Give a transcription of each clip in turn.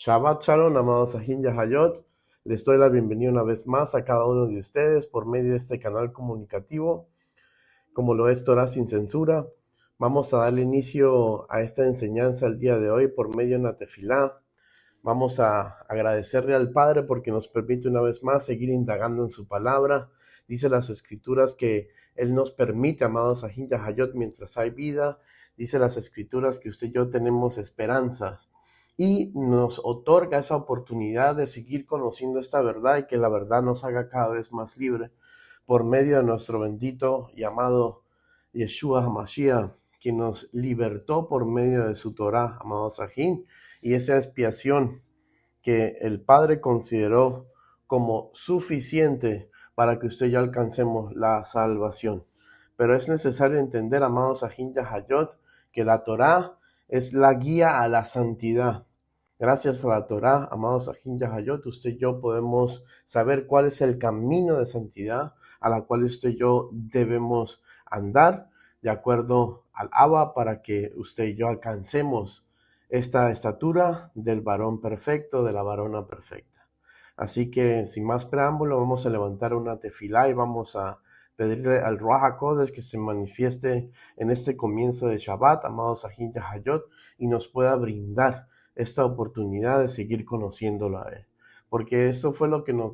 Shabbat Shalom, amados Sahin Yahayot. Les doy la bienvenida una vez más a cada uno de ustedes por medio de este canal comunicativo, como lo es Torah sin censura. Vamos a darle inicio a esta enseñanza el día de hoy por medio de una tefilá. Vamos a agradecerle al Padre porque nos permite una vez más seguir indagando en su palabra. Dice las Escrituras que Él nos permite, amados Sahin Yahayot, mientras hay vida. Dice las Escrituras que usted y yo tenemos esperanza y nos otorga esa oportunidad de seguir conociendo esta verdad y que la verdad nos haga cada vez más libre por medio de nuestro bendito y amado Yeshua HaMashiach, quien nos libertó por medio de su Torah, amado Sahin, y esa expiación que el Padre consideró como suficiente para que usted y yo alcancemos la salvación. Pero es necesario entender, amados Sahin Yahayot, que la Torah es la guía a la santidad. Gracias a la Torah, amados Sahin Yahayot, usted y yo podemos saber cuál es el camino de santidad a la cual usted y yo debemos andar de acuerdo al Abba para que usted y yo alcancemos esta estatura del varón perfecto, de la varona perfecta. Así que sin más preámbulo vamos a levantar una tefilá y vamos a pedirle al Ruach HaKodesh que se manifieste en este comienzo de Shabbat, amados Sahin Yahayot, y nos pueda brindar esta oportunidad de seguir conociéndolo a Él. Porque esto fue lo que nos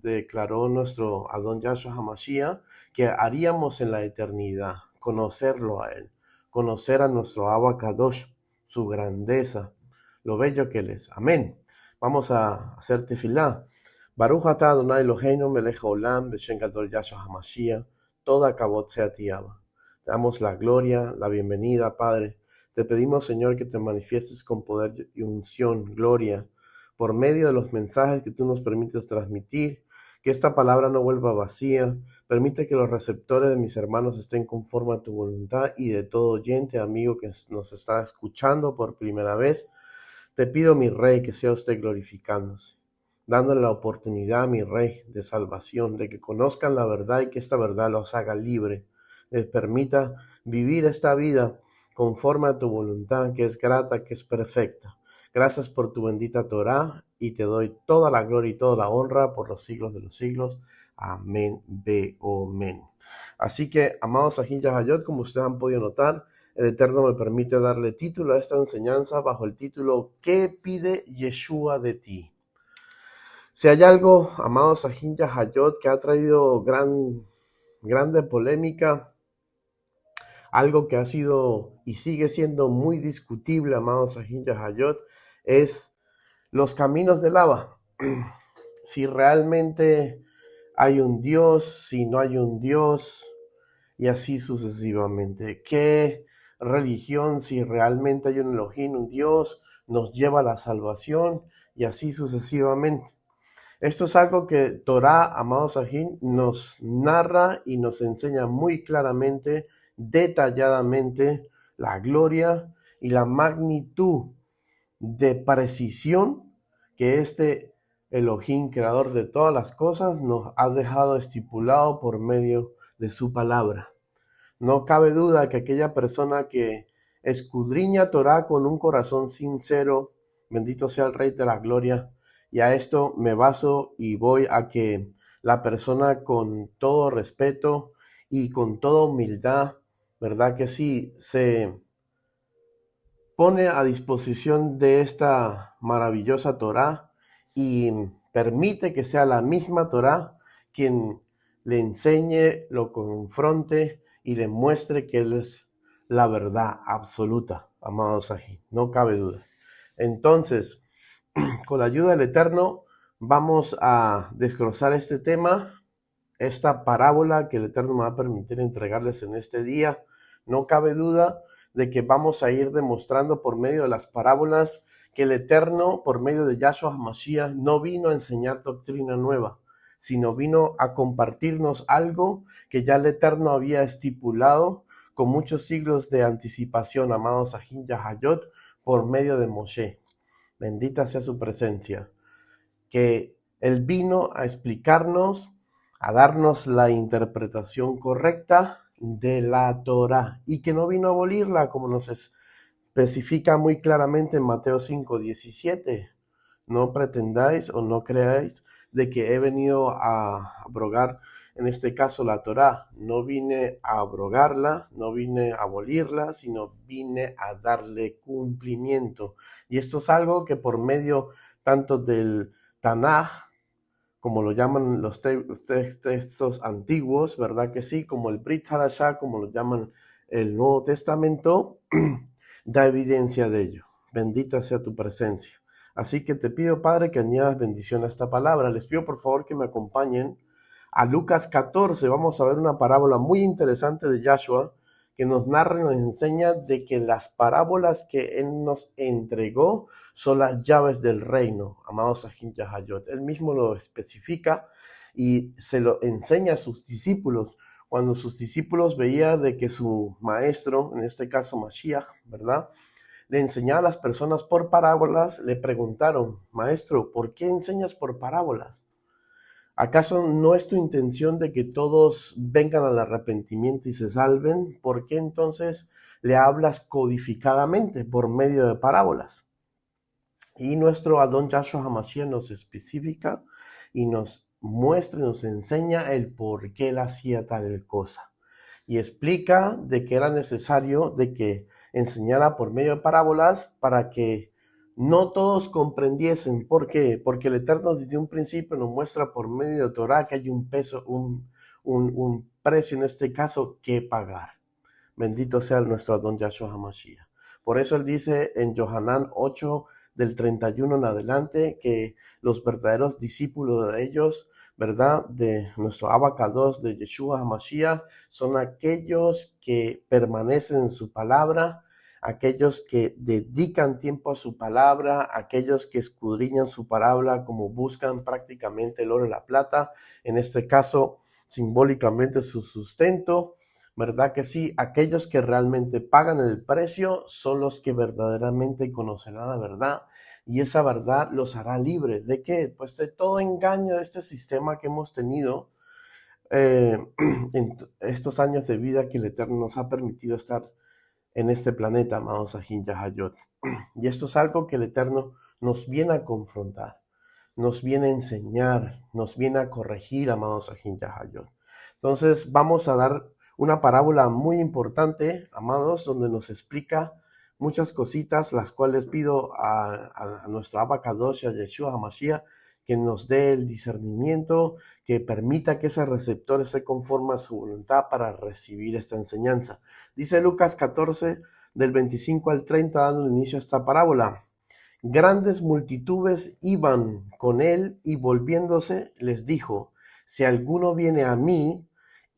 declaró nuestro Adón Yahshua HaMashiach, que haríamos en la eternidad, conocerlo a Él, conocer a nuestro Abba Kadosh, su grandeza, lo bello que Él es. Amén. Vamos a hacer tefilá. Baruch atah Adonai Eloheinu melech haolam b'shem gadol Yahshua HaMashiach, toda kavod sea a ti, Abba. Te damos la gloria, la bienvenida, Padre. Te pedimos, Señor, que te manifiestes con poder y unción, gloria, por medio de los mensajes que tú nos permites transmitir, que esta palabra no vuelva vacía. Permite que los receptores de mis hermanos estén conforme a tu voluntad y de todo oyente, amigo que nos está escuchando por primera vez. Te pido, mi Rey, que sea usted glorificándose, dándole la oportunidad, mi Rey, de salvación, de que conozcan la verdad y que esta verdad los haga libre, les permita vivir esta vida conforme a tu voluntad, que es grata, que es perfecta. Gracias por tu bendita Torah y te doy toda la gloria y toda la honra por los siglos de los siglos. Amén, amén. Así que, amados Sahin Yahayot, como ustedes han podido notar, el Eterno me permite darle título a esta enseñanza bajo el título ¿Qué pide Yeshua de ti? Si hay algo, amados Sahin Yahayot, que ha traído grande polémica, algo que ha sido y sigue siendo muy discutible, amados Sahin Yahayot, es los caminos del Abba. Si realmente hay un Dios, si no hay un Dios, y así sucesivamente. ¿Qué religión, si realmente hay un Elohim, un Dios, nos lleva a la salvación? Y así sucesivamente. Esto es algo que Torah, amados Sahin, nos narra y nos enseña muy claramente, detalladamente, la gloria y la magnitud de precisión que este Elohim, creador de todas las cosas, nos ha dejado estipulado por medio de su palabra. No cabe duda que aquella persona que escudriña Torah con un corazón sincero, bendito sea el Rey de la Gloria, y a esto me baso y voy a que la persona con todo respeto y con toda humildad, ¿verdad que sí? Se pone a disposición de esta maravillosa Torah y permite que sea la misma Torah quien le enseñe, lo confronte y le muestre que Él es la verdad absoluta, amados Sahin, no cabe duda. Entonces, con la ayuda del Eterno, vamos a desglosar este tema, esta parábola que el Eterno me va a permitir entregarles en este día. No cabe duda de que vamos a ir demostrando por medio de las parábolas que el Eterno, por medio de Yahshua HaMashiach, no vino a enseñar doctrina nueva, sino vino a compartirnos algo que ya el Eterno había estipulado con muchos siglos de anticipación, amados Sahin Yahayot, por medio de Moshe. Bendita sea su presencia, que Él vino a explicarnos, a darnos la interpretación correcta de la Torah y que no vino a abolirla, como nos especifica muy claramente en Mateo 5:17. No pretendáis o no creáis de que he venido a abrogar, en este caso, la Torá. No vine a abrogarla, no vine a abolirla, sino vine a darle cumplimiento. Y esto es algo que por medio tanto del Tanaj, como lo llaman los textos antiguos, ¿verdad que sí? Como el Brit Hadashah, como lo llaman el Nuevo Testamento, da evidencia de ello. Bendita sea tu presencia. Así que te pido, Padre, que añadas bendición a esta palabra. Les pido, por favor, que me acompañen a Lucas 14. Vamos a ver una parábola muy interesante de Yahshua que nos narra y nos enseña de que las parábolas que Él nos entregó son las llaves del reino, amados Sahim Yahayot. Él mismo lo especifica y se lo enseña a sus discípulos. Cuando sus discípulos veían de que su maestro, en este caso Mashiach, ¿verdad?, le enseñaba a las personas por parábolas, le preguntaron: maestro, ¿por qué enseñas por parábolas? ¿Acaso no es tu intención de que todos vengan al arrepentimiento y se salven? ¿Por qué entonces le hablas codificadamente por medio de parábolas? Y nuestro Adón Yahshua HaMashiach nos especifica y nos muestra y nos enseña el por qué él hacía tal cosa. Y explica de que era necesario de que enseñara por medio de parábolas para que no todos comprendiesen. ¿Por qué? Porque el Eterno desde un principio nos muestra por medio de Torah que hay un peso, un precio en este caso que pagar. Bendito sea nuestro Adón Yahshua HaMashiach. Por eso él dice en Yohanan 8, del 31 en adelante, que los verdaderos discípulos de ellos, ¿verdad?, de nuestro Abacados, de Yeshua HaMashiach, son aquellos que permanecen en su palabra, aquellos que dedican tiempo a su palabra, aquellos que escudriñan su palabra como buscan prácticamente el oro y la plata, en este caso simbólicamente su sustento, ¿verdad que sí? Aquellos que realmente pagan el precio son los que verdaderamente conocerán la verdad, y esa verdad los hará libres. ¿De qué? Pues de todo engaño de este sistema que hemos tenido en estos años de vida que el Eterno nos ha permitido estar en este planeta, amados Sahim Yahayot. Y esto es algo que el Eterno nos viene a confrontar, nos viene a enseñar, nos viene a corregir, amados Sahim Yahayot. Entonces vamos a dar una parábola muy importante, amados, donde nos explica muchas cositas, las cuales pido a nuestro Abacadosh, a Yeshua HaMashiach, que nos dé el discernimiento, que permita que ese receptor esté conforme a su voluntad para recibir esta enseñanza. Dice Lucas 14, del 25 al 30, dando inicio a esta parábola. Grandes multitudes iban con él y volviéndose les dijo: si alguno viene a mí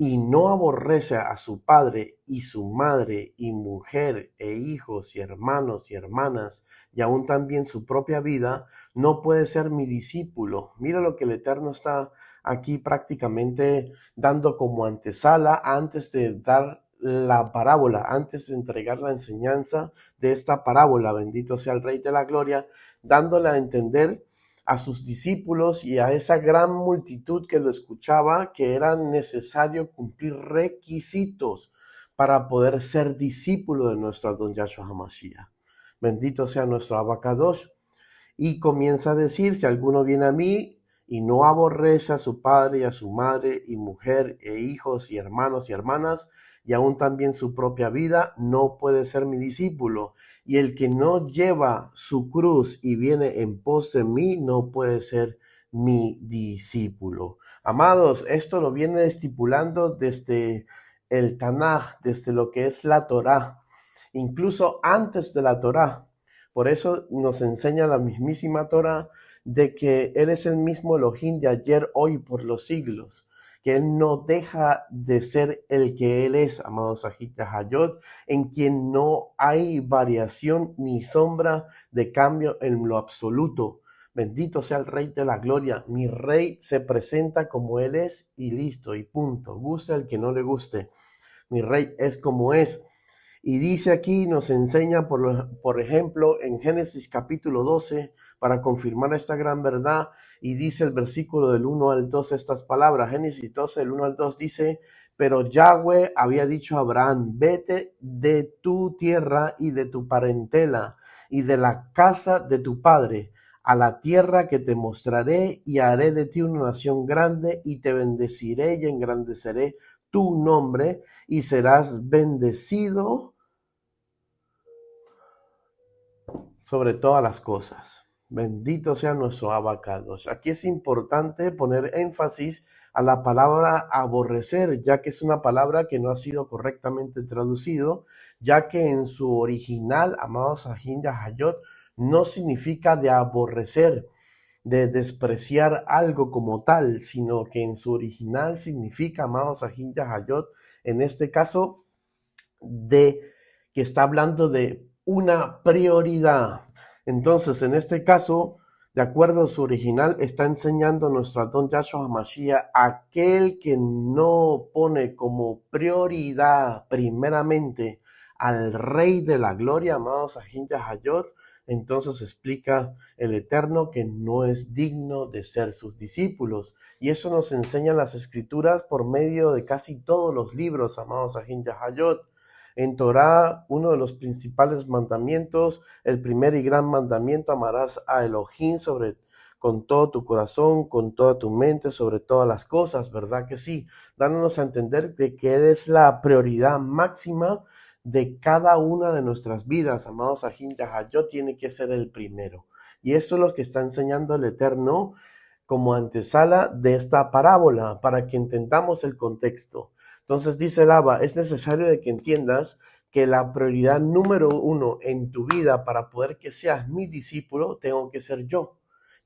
y no aborrece a su padre y su madre y mujer e hijos y hermanos y hermanas y aún también su propia vida, no puede ser mi discípulo. Mira lo que el Eterno está aquí prácticamente dando como antesala antes de dar la parábola, antes de entregar la enseñanza de esta parábola. Bendito sea el Rey de la Gloria, dándole a entender a sus discípulos y a esa gran multitud que lo escuchaba que era necesario cumplir requisitos para poder ser discípulo de nuestro Adón Yahshua HaMashiach. Bendito sea nuestro Abacadosh. Y comienza a decir: si alguno viene a mí y no aborrece a su padre y a su madre y mujer e hijos y hermanos y hermanas y aún también su propia vida, no puede ser mi discípulo. Y el que no lleva su cruz y viene en pos de mí, no puede ser mi discípulo. Amados, esto lo viene estipulando desde el Tanaj, desde lo que es la Torá, incluso antes de la Torá. Por eso nos enseña la mismísima Torá de que Él es el mismo Elohim de ayer, hoy, por los siglos, que Él no deja de ser el que Él es, amados Sahim Yahayot, en quien no hay variación ni sombra de cambio en lo absoluto. Bendito sea el Rey de la Gloria. Mi Rey se presenta como Él es y listo, y punto. Guste al que no le guste. Mi Rey es como es. Y dice aquí, nos enseña, por ejemplo, en Génesis capítulo 12, para confirmar esta gran verdad, y dice el versículo del 1 al 2 estas palabras. Génesis 12, del 1 al 2 dice: pero Yahweh había dicho a Abraham: vete de tu tierra y de tu parentela y de la casa de tu padre a la tierra que te mostraré y haré de ti una nación grande y te bendeciré y engrandeceré tu nombre y serás bendecido sobre todas las cosas. Bendito sea nuestro abacados. Aquí es importante poner énfasis a la palabra aborrecer, ya que es una palabra que no ha sido correctamente traducido, ya que en su original, amados Sahin Yahayot, no significa de aborrecer, de despreciar algo como tal, sino que en su original significa, amados Sahin Yahayot, en este caso, de que está hablando de una prioridad. Entonces, en este caso, de acuerdo a su original, está enseñando a nuestro Adón Yahshua HaMashiach, aquel que no pone como prioridad primeramente al Rey de la Gloria, amado Sahin Yahayot, entonces explica el Eterno que no es digno de ser sus discípulos. Y eso nos enseñan las Escrituras por medio de casi todos los libros, amados Sahin Yahayot. En Torá, uno de los principales mandamientos, el primer y gran mandamiento, amarás a Elohim con todo tu corazón, con toda tu mente, sobre todas las cosas, ¿verdad que sí? Dándonos a entender de que Él es la prioridad máxima de cada una de nuestras vidas, amados Sahin Yahayot, tiene que ser el primero. Y eso es lo que está enseñando el Eterno como antesala de esta parábola, para que entendamos el contexto. Entonces dice el Abba, es necesario de que entiendas que la prioridad número uno en tu vida para poder que seas mi discípulo, tengo que ser yo.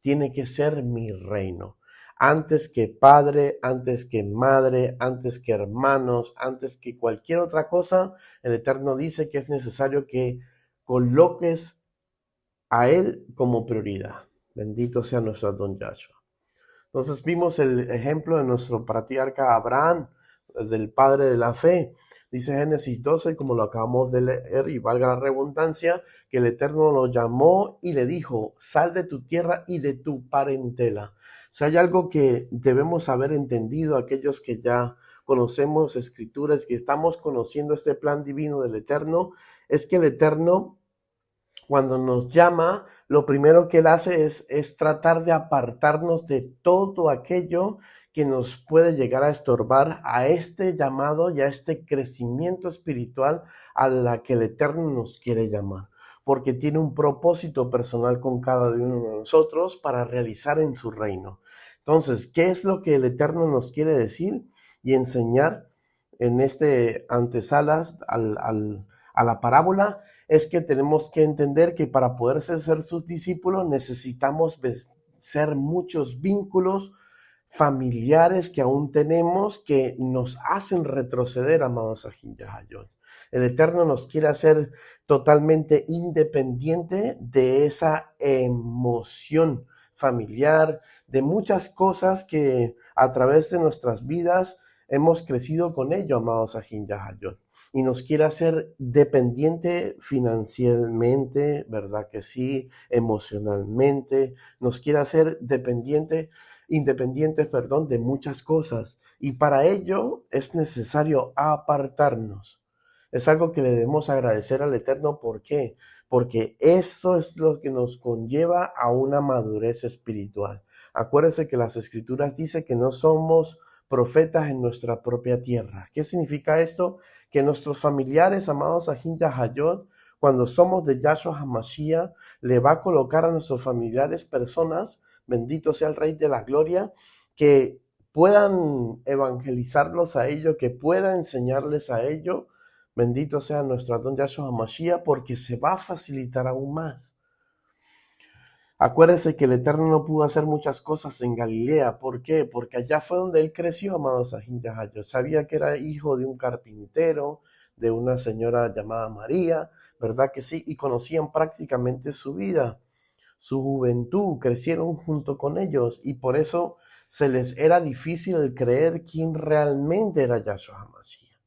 Tiene que ser mi reino. Antes que padre, antes que madre, antes que hermanos, antes que cualquier otra cosa, el Eterno dice que es necesario que coloques a Él como prioridad. Bendito sea nuestro Adón Yahshua. Entonces vimos el ejemplo de nuestro patriarca Abraham, del padre de la fe. Dice Génesis 12, como lo acabamos de leer, y valga la redundancia, que el Eterno lo llamó y le dijo, sal de tu tierra y de tu parentela. Si hay algo que debemos haber entendido, aquellos que ya conocemos escrituras, que estamos conociendo este plan divino del Eterno, es que el Eterno, cuando nos llama, lo primero que Él hace es tratar de apartarnos de todo aquello que nos puede llegar a estorbar a este llamado y a este crecimiento espiritual a la que el Eterno nos quiere llamar, porque tiene un propósito personal con cada uno de nosotros para realizar en su reino. Entonces, ¿qué es lo que el Eterno nos quiere decir y enseñar en este antesalas a la parábola? Es que tenemos que entender que para poder ser sus discípulos necesitamos ser muchos vínculos familiares que aún tenemos que nos hacen retroceder, amados Sahin Yahayot. El Eterno nos quiere hacer totalmente independiente de esa emoción familiar, de muchas cosas que a través de nuestras vidas hemos crecido con ello, amados Sahin Yahayot. Y nos quiere hacer dependiente financieramente, ¿verdad que sí? Emocionalmente, nos quiere hacer independientes, de muchas cosas. Y para ello es necesario apartarnos. Es algo que le debemos agradecer al Eterno. ¿Por qué? Porque eso es lo que nos conlleva a una madurez espiritual. Acuérdense que las Escrituras dicen que no somos profetas en nuestra propia tierra. ¿Qué significa esto? Que nuestros familiares, amados Sahin Yahayot, cuando somos de Yahshua HaMashiach, le va a colocar a nuestros familiares personas, bendito sea el Rey de la Gloria, que puedan evangelizarlos a ellos, que puedan enseñarles a ellos. Bendito sea nuestro Adón Yahshua HaMashiach, porque se va a facilitar aún más. Acuérdense que el Eterno no pudo hacer muchas cosas en Galilea. ¿Por qué? Porque allá fue donde él creció, amado Sahin Yahayot. Sabía que era hijo de un carpintero, de una señora llamada María, ¿verdad que sí? Y conocían prácticamente su vida, su juventud, crecieron junto con ellos. Y por eso se les era difícil creer quién realmente era Yahshua HaMashiach.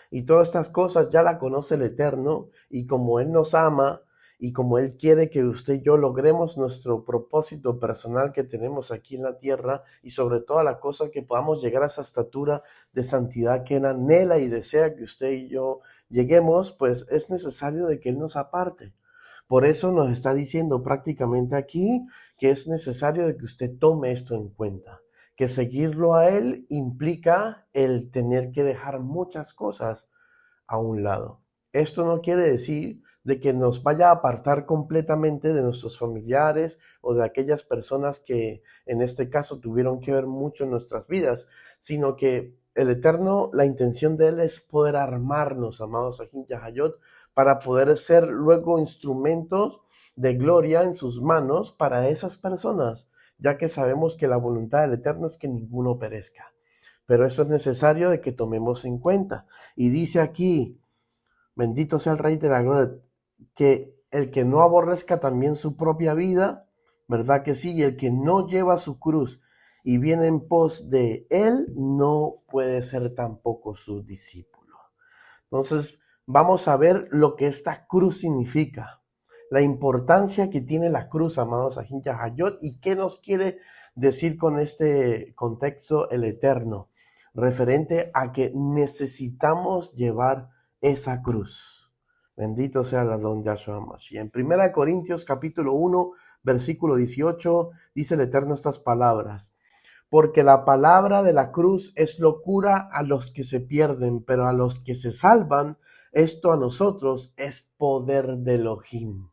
Y todas estas cosas ya la conoce el Eterno. Y como Él nos ama, y como Él quiere que usted y yo logremos nuestro propósito personal que tenemos aquí en la tierra, y sobre toda la cosa que podamos llegar a esa estatura de santidad que Él anhela y desea que usted y yo lleguemos, pues es necesario de que Él nos aparte. Por eso nos está diciendo prácticamente aquí que es necesario de que usted tome esto en cuenta, que seguirlo a Él implica el tener que dejar muchas cosas a un lado. Esto no quiere decir de que nos vaya a apartar completamente de nuestros familiares o de aquellas personas que en este caso tuvieron que ver mucho en nuestras vidas, sino que el Eterno, la intención de Él es poder armarnos, amados Sahin Yahayot, para poder ser luego instrumentos de gloria en sus manos para esas personas, ya que sabemos que la voluntad del Eterno es que ninguno perezca. Pero eso es necesario de que tomemos en cuenta. Y dice aquí, bendito sea el Rey de la Gloria, que el que no aborrezca también su propia vida, ¿verdad que sí? Y el que no lleva su cruz y viene en pos de él, no puede ser tampoco su discípulo. Entonces, vamos a ver lo que esta cruz significa, la importancia que tiene la cruz, amados Sahin Yahayot, y qué nos quiere decir con este contexto el Eterno, referente a que necesitamos llevar esa cruz. Bendito sea el Adón Yahshua Mashiach. En 1 Corintios capítulo 1, versículo 18, dice el Eterno estas palabras. Porque la palabra de la cruz es locura a los que se pierden, pero a los que se salvan, esto a nosotros es poder de Elohim.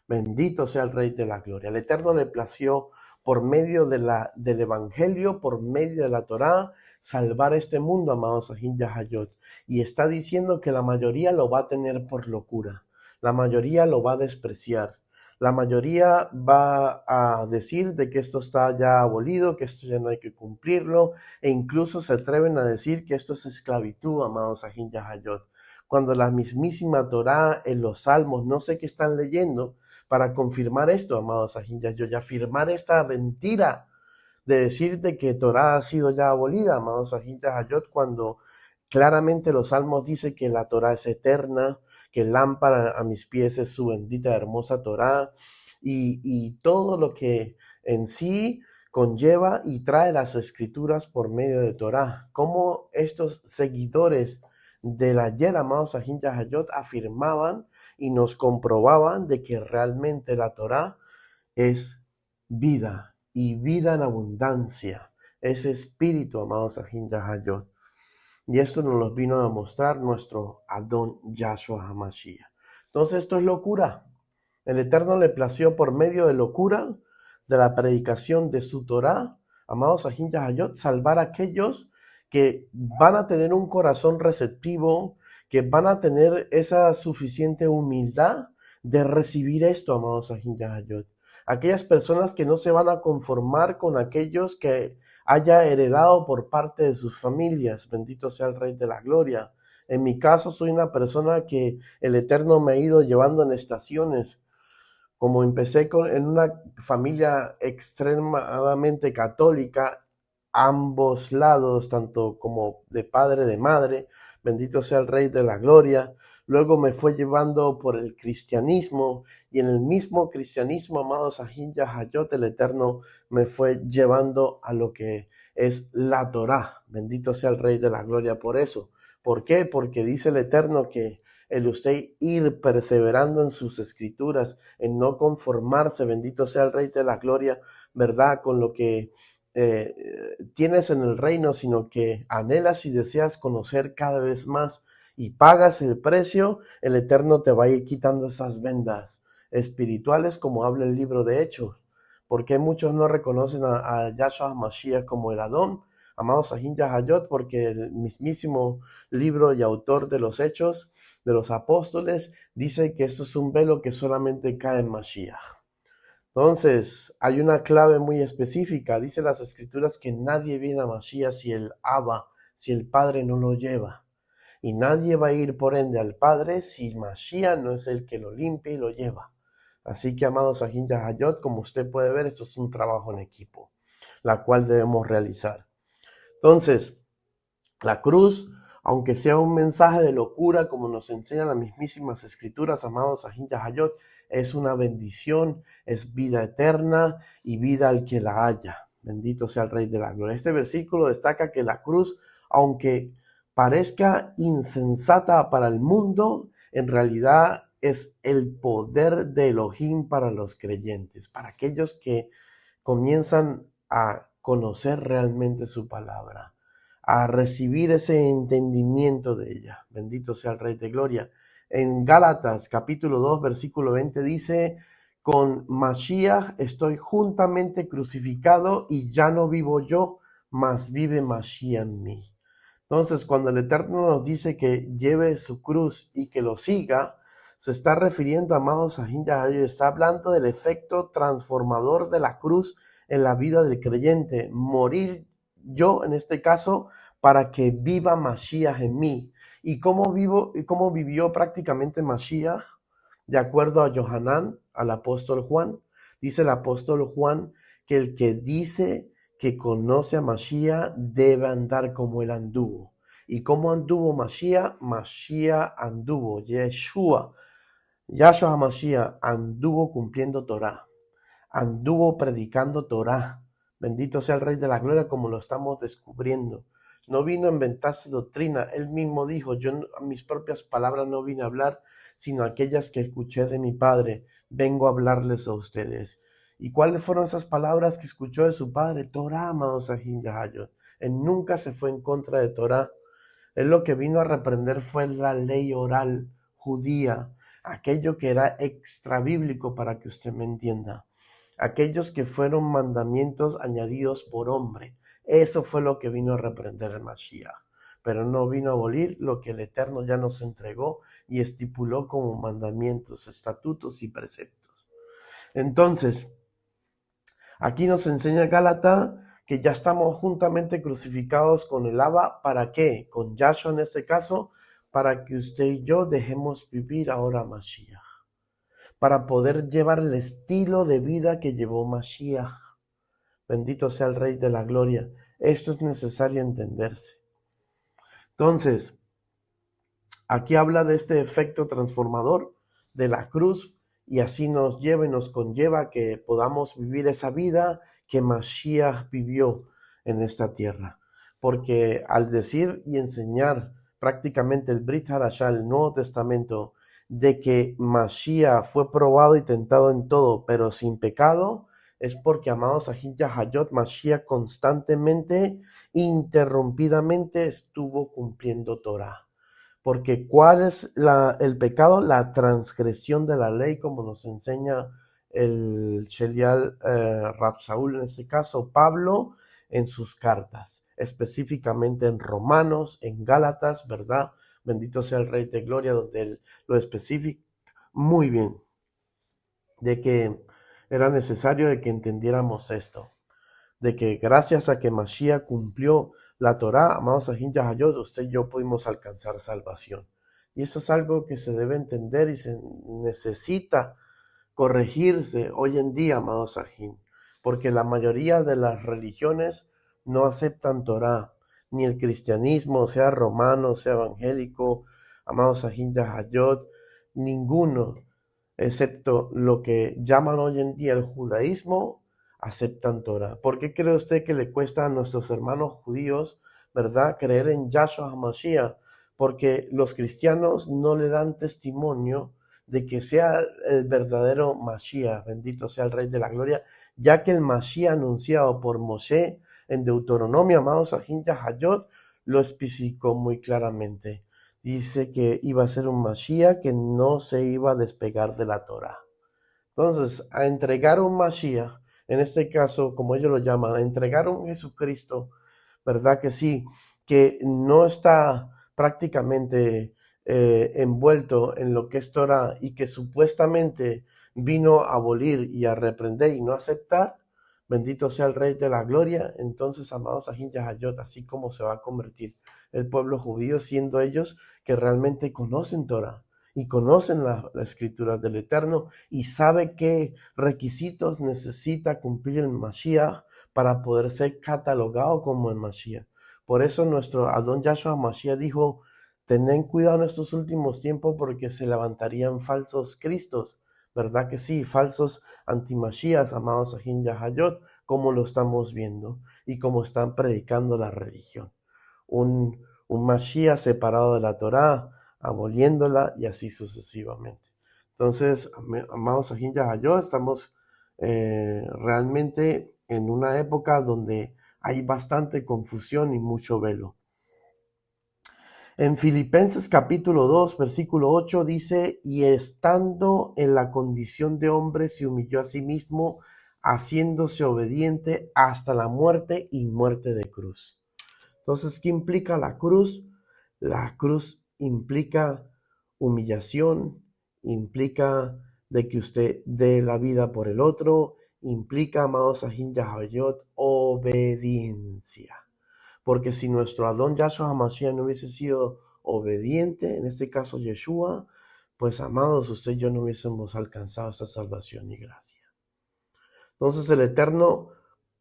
Bendito sea el Rey de la Gloria. El Eterno le plació por medio del Evangelio, por medio de la Torá, salvar este mundo, amados Sahin Yahayot. Y está diciendo que la mayoría lo va a tener por locura. La mayoría lo va a despreciar. La mayoría va a decir de que esto está ya abolido, que esto ya no hay que cumplirlo, e incluso se atreven a decir que esto es esclavitud, amados Sahin Yahayot. Cuando la mismísima Torá en los Salmos, no sé qué están leyendo, para confirmar esto, amados Sahin Yahayot, y afirmar esta mentira de decir de que Torá ha sido ya abolida, amados Sahin Yahayot, cuando claramente los Salmos dicen que la Torá es eterna, que lámpara a mis pies es su bendita hermosa Torá, y todo lo que en sí conlleva y trae las escrituras por medio de Torá. Como estos seguidores del ayer, amados Sahin Yahayot, afirmaban y nos comprobaban de que realmente la Torá es vida y vida en abundancia. Es espíritu, amados Sahin Yahayot. Y esto nos lo vino a mostrar nuestro Adón Yahshua HaMashiach. Entonces esto es locura. El Eterno le plació por medio de locura, de la predicación de su Torá, amados Sahin Yahayot, salvar a aquellos que van a tener un corazón receptivo, que van a tener esa suficiente humildad de recibir esto, amados Sahin Yahayot. Aquellas personas que no se van a conformar con aquellos que haya heredado por parte de sus familias. Bendito sea el Rey de la Gloria. En mi caso, soy una persona que el Eterno me ha ido llevando en estaciones. Como empecé en una familia extremadamente católica, ambos lados, tanto como de padre, de madre, bendito sea el Rey de la Gloria. Luego me fue llevando por el cristianismo, y en el mismo cristianismo, amados Sahin Yahayot, el Eterno me fue llevando a lo que es la Torá. Bendito sea el Rey de la Gloria por eso. ¿Por qué? Porque dice el Eterno que el usted ir perseverando en sus escrituras, en no conformarse, bendito sea el Rey de la Gloria, ¿verdad? Con lo que tienes en el reino, sino que anhelas y deseas conocer cada vez más y pagas el precio, el Eterno te va a ir quitando esas vendas espirituales, como habla el libro de Hechos. Porque muchos no reconocen a Yahshua HaMashiach como el Adón, amados Sahin Yahayot, porque el mismísimo libro y autor de los Hechos de los Apóstoles dice que esto es un velo que solamente cae en Mashiach. Entonces, hay una clave muy específica. Dice las Escrituras que nadie viene a Mashiach si el Abba, si el Padre no lo lleva. Y nadie va a ir por ende al Padre si Mashiach no es el que lo limpia y lo lleva. Así que, amados Sahin Yahayot, como usted puede ver, esto es un trabajo en equipo, la cual debemos realizar. Entonces, la cruz, aunque sea un mensaje de locura, como nos enseñan las mismísimas Escrituras, amados Sahin Yahayot, es una bendición, es vida eterna y vida al que la haya. Bendito sea el Rey de la Gloria. Este versículo destaca que la cruz, aunque parezca insensata para el mundo, en realidad es el poder de Elohim para los creyentes, para aquellos que comienzan a conocer realmente su palabra, a recibir ese entendimiento de ella. Bendito sea el Rey de Gloria. En Gálatas capítulo 2 versículo 20 dice: con Mashiach estoy juntamente crucificado y ya no vivo yo, mas vive Mashiach en mí. Entonces, cuando el Eterno nos dice que lleve su cruz y que lo siga, se está refiriendo, amados Sahin Yahayo, está hablando del efecto transformador de la cruz en la vida del creyente. Morir yo, en este caso, para que viva Mashiach en mí. ¿Y cómo vivió prácticamente Mashiach? De acuerdo a Yohanan, al apóstol Juan, dice el apóstol Juan que el que dice que conoce a Mashiach debe andar como él anduvo. ¿Y cómo anduvo Mashiach? Mashiach anduvo, Yeshua HaMashiach anduvo cumpliendo Torah, anduvo predicando Torah. Bendito sea el Rey de la Gloria, como lo estamos descubriendo. No vino a inventarse doctrina. Él mismo dijo: yo a mis propias palabras no vine a hablar, sino aquellas que escuché de mi Padre. Vengo a hablarles a ustedes. ¿Y cuáles fueron esas palabras que escuchó de su Padre? Torah, amados Sahin Yahayot. Él nunca se fue en contra de Torah. Él lo que vino a reprender fue la ley oral judía, aquello que era extra bíblico, para que usted me entienda. Aquellos que fueron mandamientos añadidos por hombre. Eso fue lo que vino a reprender el Mashiach. Pero no vino a abolir lo que el Eterno ya nos entregó y estipuló como mandamientos, estatutos y preceptos. Entonces, aquí nos enseña Gálatas que ya estamos juntamente crucificados con el Abba. ¿Para qué? Con Yahshua en este caso, para que usted y yo dejemos vivir ahora Mashiach, para poder llevar el estilo de vida que llevó Mashiach. Bendito sea el Rey de la Gloria. Esto es necesario entenderse. Entonces, aquí habla de este efecto transformador de la cruz, y así nos lleva y nos conlleva que podamos vivir esa vida que Mashiach vivió en esta tierra. Porque al decir y enseñar prácticamente el Brit Hadashah, el Nuevo Testamento, de que Mashiach fue probado y tentado en todo, pero sin pecado, es porque, amados Sahin Yahayot, Mashiach constantemente, interrumpidamente estuvo cumpliendo Torah. Porque ¿cuál es el pecado? La transgresión de la ley, como nos enseña el Shelial Rab Shaul, en este caso Pablo, en sus cartas, específicamente en Romanos, en Gálatas, ¿verdad? Bendito sea el Rey de Gloria, donde él lo especifica muy bien, de que era necesario de que entendiéramos esto, de que gracias a que Mashiach cumplió la Torá, amados Sahin Yahayot, usted y yo pudimos alcanzar salvación. Y eso es algo que se debe entender y se necesita corregirse hoy en día, amados Sahin, porque la mayoría de las religiones no aceptan Torá, ni el cristianismo, sea romano, sea evangélico, amados Sahin Yahayot, ninguno, excepto lo que llaman hoy en día el judaísmo, aceptan Torah. ¿Por qué cree usted que le cuesta a nuestros hermanos judíos, verdad, creer en Yahshua HaMashiach? Porque los cristianos no le dan testimonio de que sea el verdadero Mashiach, bendito sea el Rey de la Gloria, ya que el Mashiach anunciado por Moshe en Deuteronomio, amados Sahin Yahayot, lo especificó muy claramente. Dice que iba a ser un Mashiach que no se iba a despegar de la Torah. Entonces, a entregar un Mashiach, en este caso, como ellos lo llaman, a entregar un Jesucristo, ¿verdad que sí? Que no está prácticamente envuelto en lo que es Torah y que supuestamente vino a abolir y a reprender y no aceptar, bendito sea el Rey de la Gloria. Entonces, amados Sahin Yahayot, así como se va a convertir el pueblo judío, siendo ellos que realmente conocen Torah y conocen la escritura del Eterno y sabe qué requisitos necesita cumplir el Mashiach para poder ser catalogado como el Mashiach. Por eso nuestro Adón Yahshua Mashiach dijo: tened cuidado en estos últimos tiempos, porque se levantarían falsos cristos, ¿verdad que sí? Falsos antimashiachs, amados Sahin Yahayot, como lo estamos viendo y como están predicando la religión. Un Mashiach separado de la Torá, aboliéndola y así sucesivamente. Entonces, amados Sahin Yahayot, estamos realmente en una época donde hay bastante confusión y mucho velo. En Filipenses capítulo 2, versículo 8 dice, y estando en la condición de hombre se humilló a sí mismo, haciéndose obediente hasta la muerte y muerte de cruz. Entonces, ¿qué implica la cruz? La cruz implica humillación, implica de que usted dé la vida por el otro, implica, amados Sahin Yahayot, obediencia. Porque si nuestro Adón Yahshua HaMashiach no hubiese sido obediente, en este caso Yeshua, pues amados, usted y yo no hubiésemos alcanzado esa salvación y gracia. Entonces el Eterno,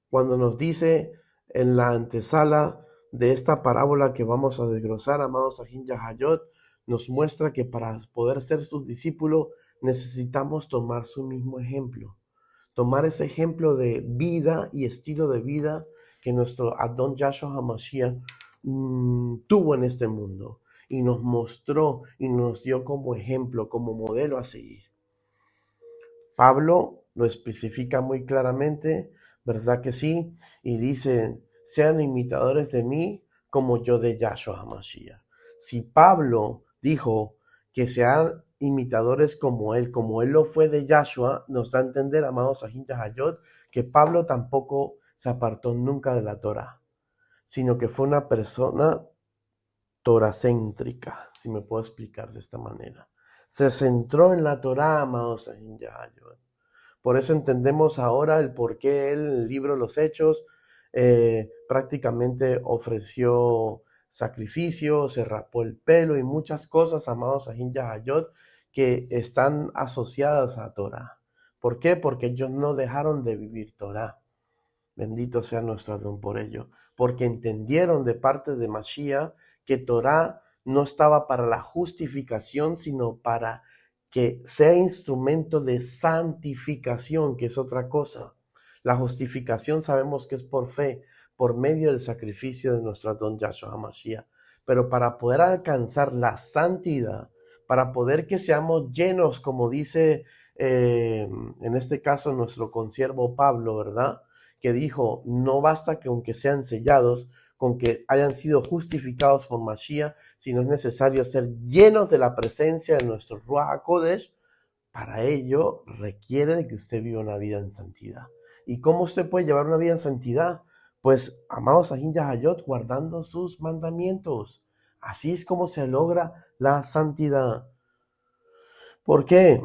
cuando nos dice en la antesala de esta parábola que vamos a desglosar, amados Sahin Yahayot, nos muestra que para poder ser sus discípulos necesitamos tomar su mismo ejemplo. Tomar ese ejemplo de vida y estilo de vida que nuestro Adón Yahshua HaMashiach tuvo en este mundo y nos mostró y nos dio como ejemplo, como modelo a seguir. Pablo lo especifica muy claramente, ¿verdad que sí? Y dice, sean imitadores de mí como yo de Yahshua HaMashiach. Si Pablo dijo que sean imitadores como él lo fue de Yahshua, nos da a entender, amados Sahin Yahayot, que Pablo tampoco se apartó nunca de la Torah, sino que fue una persona toracéntrica, si me puedo explicar de esta manera. Se centró en la Torah, amados Sahin Yahayot. Por eso entendemos ahora el por qué él, en el libro de los Hechos, prácticamente ofreció sacrificios, se rapó el pelo y muchas cosas, amados Sahin Yahayot, que están asociadas a Torah. ¿Por qué? Porque ellos no dejaron de vivir Torah. Bendito sea nuestro Adón por ello. Porque entendieron de parte de Mashiach que Torah no estaba para la justificación, sino para que sea instrumento de santificación, que es otra cosa. La justificación sabemos que es por fe, por medio del sacrificio de nuestro Adón Yahshua HaMashiach. Pero para poder alcanzar la santidad, para poder que seamos llenos, como dice en este caso nuestro consiervo Pablo, ¿verdad? Que dijo, no basta que aunque sean sellados, con que hayan sido justificados por Mashiach, sino es necesario ser llenos de la presencia de nuestro Ruach HaKodesh. Para ello requiere de que usted viva una vida en santidad. ¿Y cómo usted puede llevar una vida en santidad? Pues, amados Sahin Yahayot, guardando sus mandamientos. Así es como se logra la santidad. ¿Por qué?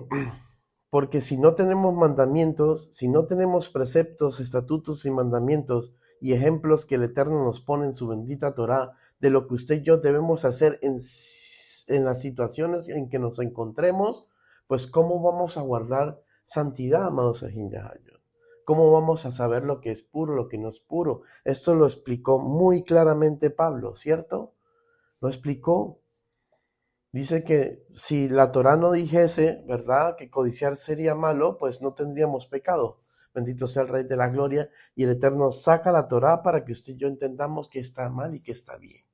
Porque si no tenemos mandamientos, si no tenemos preceptos, estatutos y mandamientos y ejemplos que el Eterno nos pone en su bendita Torah de lo que usted y yo debemos hacer en las situaciones en que nos encontremos, pues ¿cómo vamos a guardar santidad, amados Sahin Yahayot? ¿Cómo vamos a saber lo que es puro, lo que no es puro? Esto lo explicó muy claramente Pablo, ¿cierto? Lo explicó. Dice que si la Torá no dijese, ¿verdad?, que codiciar sería malo, pues no tendríamos pecado. Bendito sea el Rey de la Gloria. Y el Eterno saca la Torá para que usted y yo entendamos que está mal y que está bien.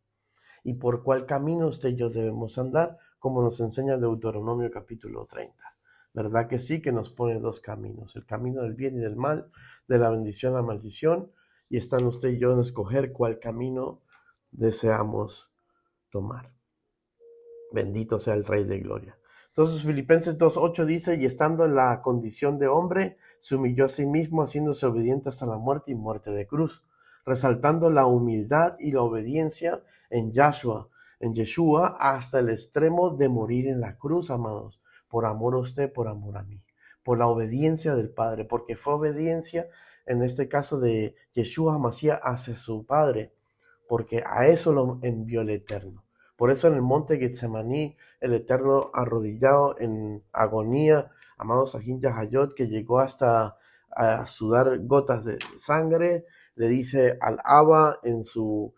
Y por cuál camino usted y yo debemos andar, como nos enseña Deuteronomio capítulo 30. ¿Verdad que sí? Que nos pone dos caminos. El camino del bien y del mal, de la bendición a la maldición. Y están usted y yo en escoger cuál camino deseamos tomar. Bendito sea el Rey de Gloria. Entonces Filipenses 2:8 dice, y estando en la condición de hombre, se humilló a sí mismo, haciéndose obediente hasta la muerte y muerte de cruz, resaltando la humildad y la obediencia en Yeshua, hasta el extremo de morir en la cruz, amados, por amor a usted, por amor a mí, por la obediencia del Padre, porque fue obediencia, en este caso de Yeshua HaMashiach, hacia su Padre, porque a eso lo envió el Eterno. Por eso en el monte Getsemaní, el Eterno arrodillado en agonía, amado Sahin Yahayot, que llegó hasta a sudar gotas de sangre, le dice al Abba en su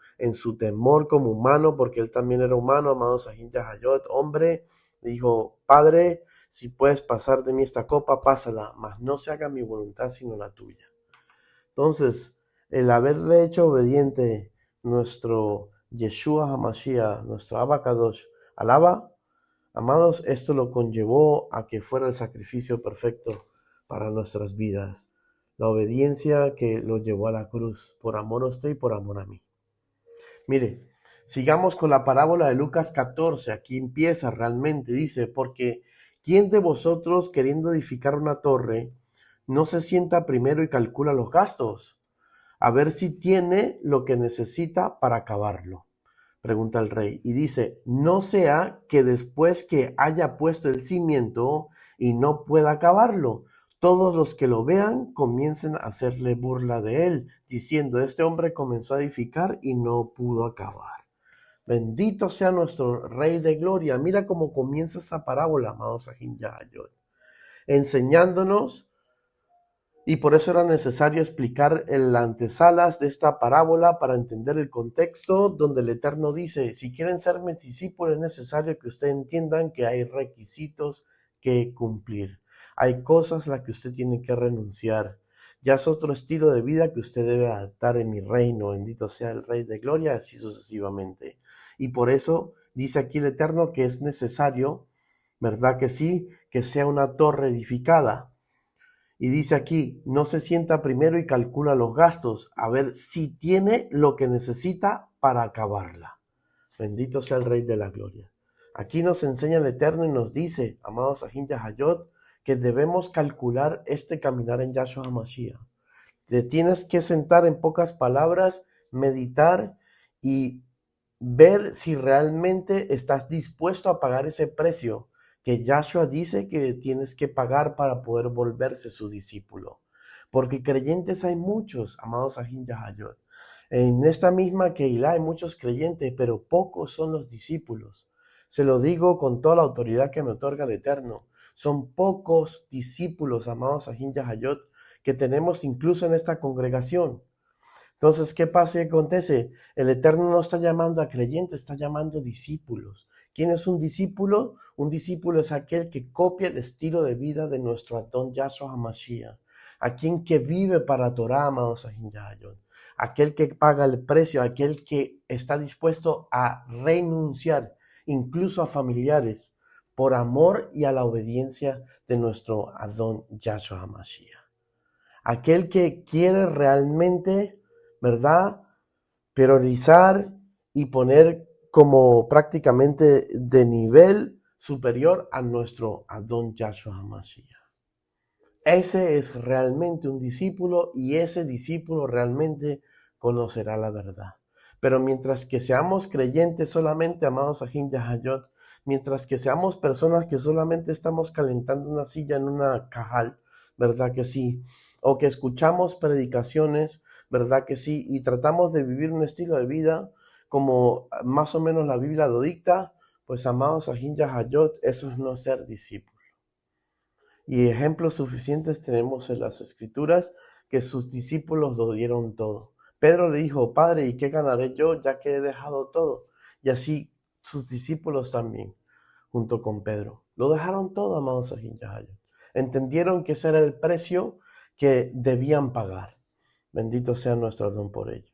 temor como humano, porque él también era humano, amado Sahin Yahayot, hombre, le dijo, Padre, si puedes pasar de mí esta copa, pásala, mas no se haga mi voluntad sino la tuya. Entonces, el haberle hecho obediente nuestro Yeshua HaMashiach, nuestro Abba Kadosh, al Abba, amados, esto lo conllevó a que fuera el sacrificio perfecto para nuestras vidas. La obediencia que lo llevó a la cruz, por amor a usted y por amor a mí. Mire, sigamos con la parábola de Lucas 14. Aquí empieza realmente, dice, porque ¿quién de vosotros queriendo edificar una torre no se sienta primero y calcula los gastos? A ver si tiene lo que necesita para acabarlo. Pregunta el rey. Y dice, no sea que después que haya puesto el cimiento y no pueda acabarlo, todos los que lo vean comiencen a hacerle burla de él, diciendo, este hombre comenzó a edificar y no pudo acabar. Bendito sea nuestro Rey de Gloria. Mira cómo comienza esa parábola, amados Sahin Yahayot, enseñándonos. Y por eso era necesario explicar en las antesalas de esta parábola para entender el contexto donde el Eterno dice, si quieren ser mis discípulos es necesario que ustedes entiendan que hay requisitos que cumplir. Hay cosas a las que usted tiene que renunciar. Ya es otro estilo de vida que usted debe adaptar en mi reino. Bendito sea el Rey de Gloria, así sucesivamente. Y por eso dice aquí el Eterno que es necesario, ¿verdad que sí? Que sea una torre edificada. Y dice aquí, no se sienta primero y calcula los gastos, a ver si tiene lo que necesita para acabarla. Bendito sea el Rey de la Gloria. Aquí nos enseña el Eterno y nos dice, amados Sahin Yahayot, que debemos calcular este caminar en Yahshua HaMashiach. Te tienes que sentar, en pocas palabras, meditar y ver si realmente estás dispuesto a pagar ese precio que Yahshua dice que tienes que pagar para poder volverse su discípulo. Porque creyentes hay muchos, amados Sahin Yahayot. En esta misma Keilah hay muchos creyentes, pero pocos son los discípulos. Se lo digo con toda la autoridad que me otorga el Eterno. Son pocos discípulos, amados Sahin Yahayot, que tenemos incluso en esta congregación. Entonces, ¿qué pasa y acontece? El Eterno no está llamando a creyentes, está llamando discípulos. ¿Quién es un discípulo? Un discípulo es aquel que copia el estilo de vida de nuestro Adón Yahshua HaMashiach. Aquel que vive para Torah, amados Sahin Yahayot. Aquel que paga el precio, aquel que está dispuesto a renunciar, incluso a familiares, por amor y a la obediencia de nuestro Adón Yahshua HaMashiach. Aquel que quiere realmente, ¿verdad?, priorizar y poner como prácticamente de nivel superior a nuestro Adón Yahshua HaMashiach. Ese es realmente un discípulo y ese discípulo realmente conocerá la verdad. Pero mientras que seamos creyentes solamente, amados Sahin Yahayot, mientras que seamos personas que solamente estamos calentando una silla en una cajal, ¿verdad que sí? O que escuchamos predicaciones, ¿verdad que sí? Y tratamos de vivir un estilo de vida como más o menos la Biblia lo dicta, pues amados Sahin Yahayot, eso es no ser discípulo. Y ejemplos suficientes tenemos en las Escrituras que sus discípulos lo dieron todo. Pedro le dijo, Padre, ¿y qué ganaré yo ya que he dejado todo? Y así sus discípulos también, junto con Pedro. Lo dejaron todo, amados Sahin Yahayot. Entendieron que ese era el precio que debían pagar. Bendito sea nuestro don por ello.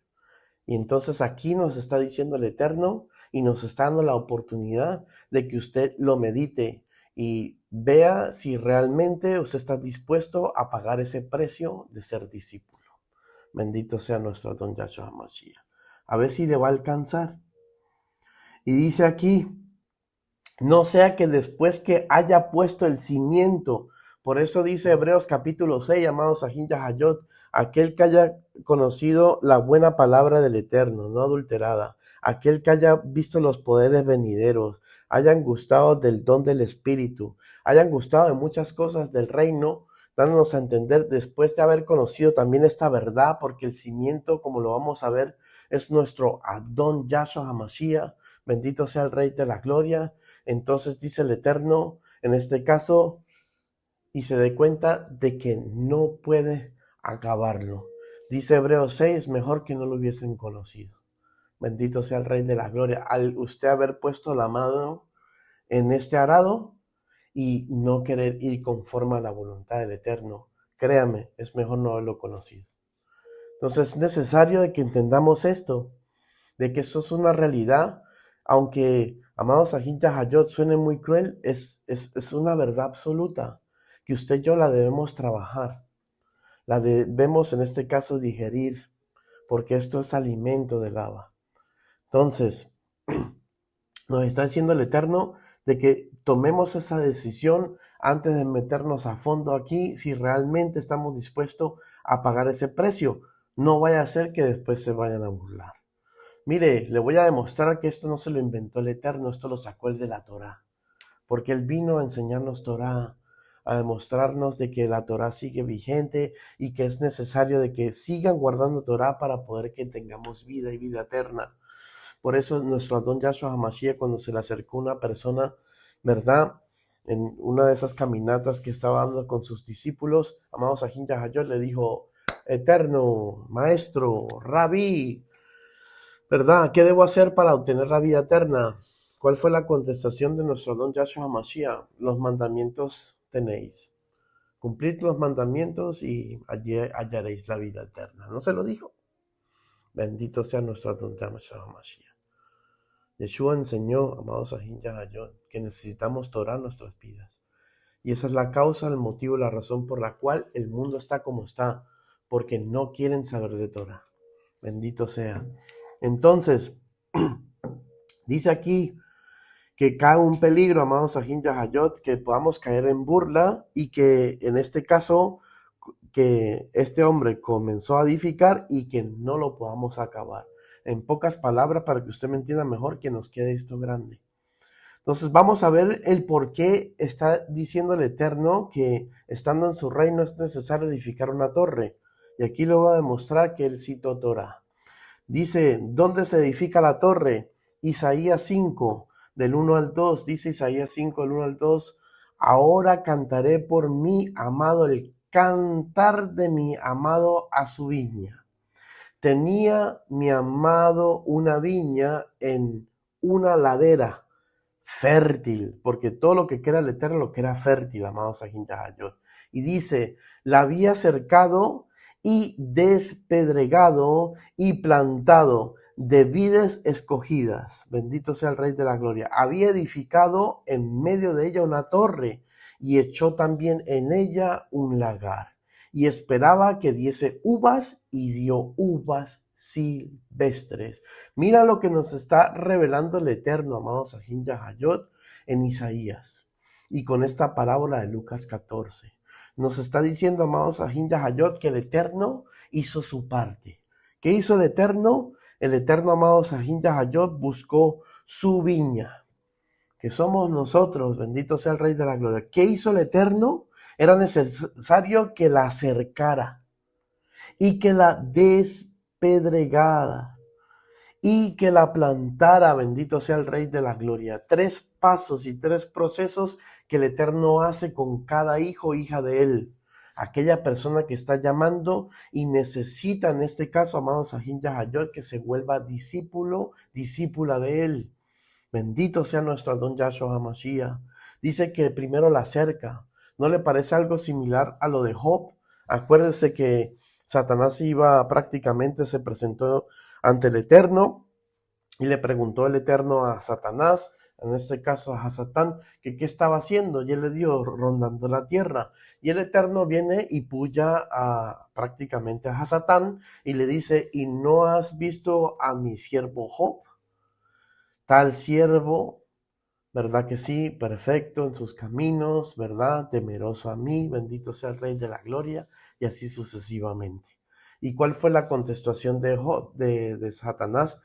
Y entonces aquí nos está diciendo el Eterno y nos está dando la oportunidad de que usted lo medite y vea si realmente usted está dispuesto a pagar ese precio de ser discípulo. Bendito sea nuestro Don Yahshua HaMashiach. A ver si le va a alcanzar. Y dice aquí, no sea que después que haya puesto el cimiento, por eso dice Hebreos capítulo 6, amados Sahin Yahayot, aquel que haya conocido la buena palabra del Eterno, no adulterada, aquel que haya visto los poderes venideros, hayan gustado del don del Espíritu, hayan gustado de muchas cosas del reino, dándonos a entender después de haber conocido también esta verdad, porque el cimiento, como lo vamos a ver, es nuestro Adón Yahshua HaMashiach, bendito sea el Rey de la Gloria. Entonces dice el Eterno, en este caso, y se dé cuenta de que no puede acabarlo. Dice Hebreos 6, mejor que no lo hubiesen conocido. Bendito sea el Rey de la Gloria. Al usted haber puesto la mano en este arado y no querer ir conforme a la voluntad del Eterno, créame, es mejor no haberlo conocido. Entonces es necesario de que entendamos esto, de que eso es una realidad, aunque, amados Sahin Yahayot, suene muy cruel, es una verdad absoluta, que usted y yo la debemos trabajar. la debemos en este caso digerir, porque esto es alimento del alma. Entonces, nos está diciendo el Eterno de que tomemos esa decisión antes de meternos a fondo aquí, si realmente estamos dispuestos a pagar ese precio. No vaya a ser que después se vayan a burlar. Mire, le voy a demostrar que esto no se lo inventó el Eterno, esto lo sacó él de la Torá, porque él vino a enseñarnos Torá, a demostrarnos de que la Torá sigue vigente y que es necesario de que sigan guardando Torá para poder que tengamos vida y vida eterna. Por eso nuestro Adón Yahshua HaMashiach, cuando se le acercó una persona, ¿verdad?, en una de esas caminatas que estaba dando con sus discípulos, amados Ahin Yahayot, le dijo: Eterno, Maestro, Rabí, ¿verdad?, ¿qué debo hacer para obtener la vida eterna? ¿Cuál fue la contestación de nuestro Adón Yahshua HaMashiach? Los mandamientos tenéis. Cumplid los mandamientos y allí hallaréis la vida eterna. ¿No se lo dijo? Bendito sea nuestro Adón Yahshua HaMashiach. Yeshua enseñó, amados Ahin Yahayot, que necesitamos Torah en nuestras vidas. Y esa es la causa, el motivo, la razón por la cual el mundo está como está, porque no quieren saber de Torah. Bendito sea. Entonces, dice aquí que cae un peligro, amados Ahin Yahayot, que podamos caer en burla y que en este caso, que este hombre comenzó a edificar y que no lo podamos acabar. En pocas palabras, para que usted me entienda mejor, que nos quede esto grande. Entonces vamos a ver el por qué está diciendo el Eterno que estando en su reino es necesario edificar una torre. Y aquí lo voy a demostrar que él citó Torah. Dice, ¿dónde se edifica la torre? Isaías 5, del 1 al 2. Dice Isaías 5, del 1 al 2. Ahora cantaré por mi amado, el cantar de mi amado a su viña. Tenía mi amado una viña en una ladera fértil, porque todo lo que era el Eterno, lo que era fértil, amados Ahin Yahayot. Y dice, la había cercado y despedregado y plantado de vides escogidas. Bendito sea el Rey de la Gloria. Había edificado en medio de ella una torre y echó también en ella un lagar. Y esperaba que diese uvas y dio uvas silvestres. Mira lo que nos está revelando el Eterno, amados Ahin Yahayot, en Isaías. Y con esta parábola de Lucas 14. Nos está diciendo, amados Ahin Yahayot, que el Eterno hizo su parte. ¿Qué hizo el Eterno? El Eterno, amados Ahin Yahayot, buscó su viña, que somos nosotros, bendito sea el Rey de la Gloria. ¿Qué hizo el Eterno? Era necesario que la acercara y que la despedregara y que la plantara, bendito sea el Rey de la Gloria. 3 pasos y 3 procesos que el Eterno hace con cada hijo o hija de él. Aquella persona que está llamando y necesita, en este caso, amados Ahin Yahayot, que se vuelva discípulo, discípula de él. Bendito sea nuestro Adón Yahshua HaMashiach. Dice que primero la acerca. ¿No le parece algo similar a lo de Job? Acuérdese que Satanás prácticamente se presentó ante el Eterno y le preguntó el Eterno a Satanás, en este caso a Hasatán, que qué estaba haciendo, y él le dio rondando la tierra. Y el Eterno viene y puya prácticamente a Hasatán y le dice, ¿y no has visto a mi siervo Job? Tal siervo, ¿verdad que sí? Perfecto en sus caminos, ¿verdad? Temeroso a mí, bendito sea el Rey de la Gloria, y así sucesivamente. ¿Y cuál fue la contestación de Job, de Satanás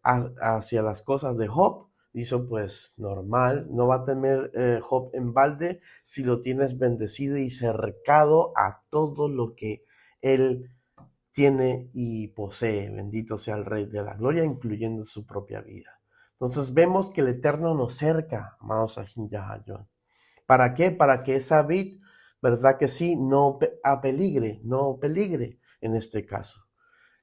hacia las cosas de Job? Dice, pues normal, no va a temer Job en balde si lo tienes bendecido y cercado a todo lo que él tiene y posee. Bendito sea el Rey de la Gloria, incluyendo su propia vida. Entonces vemos que el Eterno nos cerca, amados Ahin Yahayot. ¿Para qué? Para que esa vid, ¿verdad que sí? No peligre en este caso.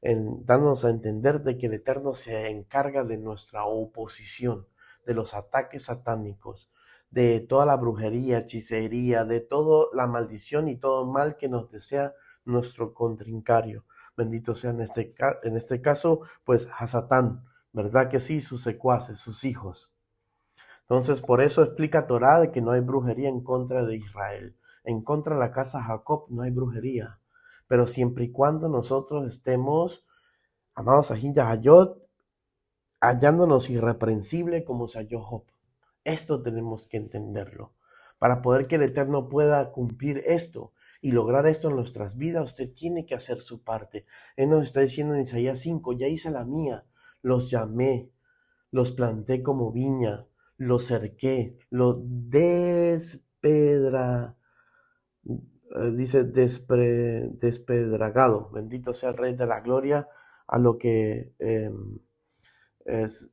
Dándonos a entender de que el Eterno se encarga de nuestra oposición, de los ataques satánicos, de toda la brujería, hechicería, de toda la maldición y todo mal que nos desea nuestro contrincario. Bendito sea en este caso, pues Hasatán, ¿verdad que sí? Sus secuaces, sus hijos. Entonces, por eso explica Torah de que no hay brujería en contra de Israel. En contra de la casa de Jacob no hay brujería. pero siempre y cuando nosotros estemos, amados Sahin Yahayot, hallándonos irreprensible como se halló Job. Esto tenemos que entenderlo. Para poder que el Eterno pueda cumplir esto y lograr esto en nuestras vidas, usted tiene que hacer su parte. Él nos está diciendo en Isaías 5, ya hice la mía, los llamé, los planté como viña, los cerqué, los despedragado. Bendito sea el Rey de la Gloria, a lo que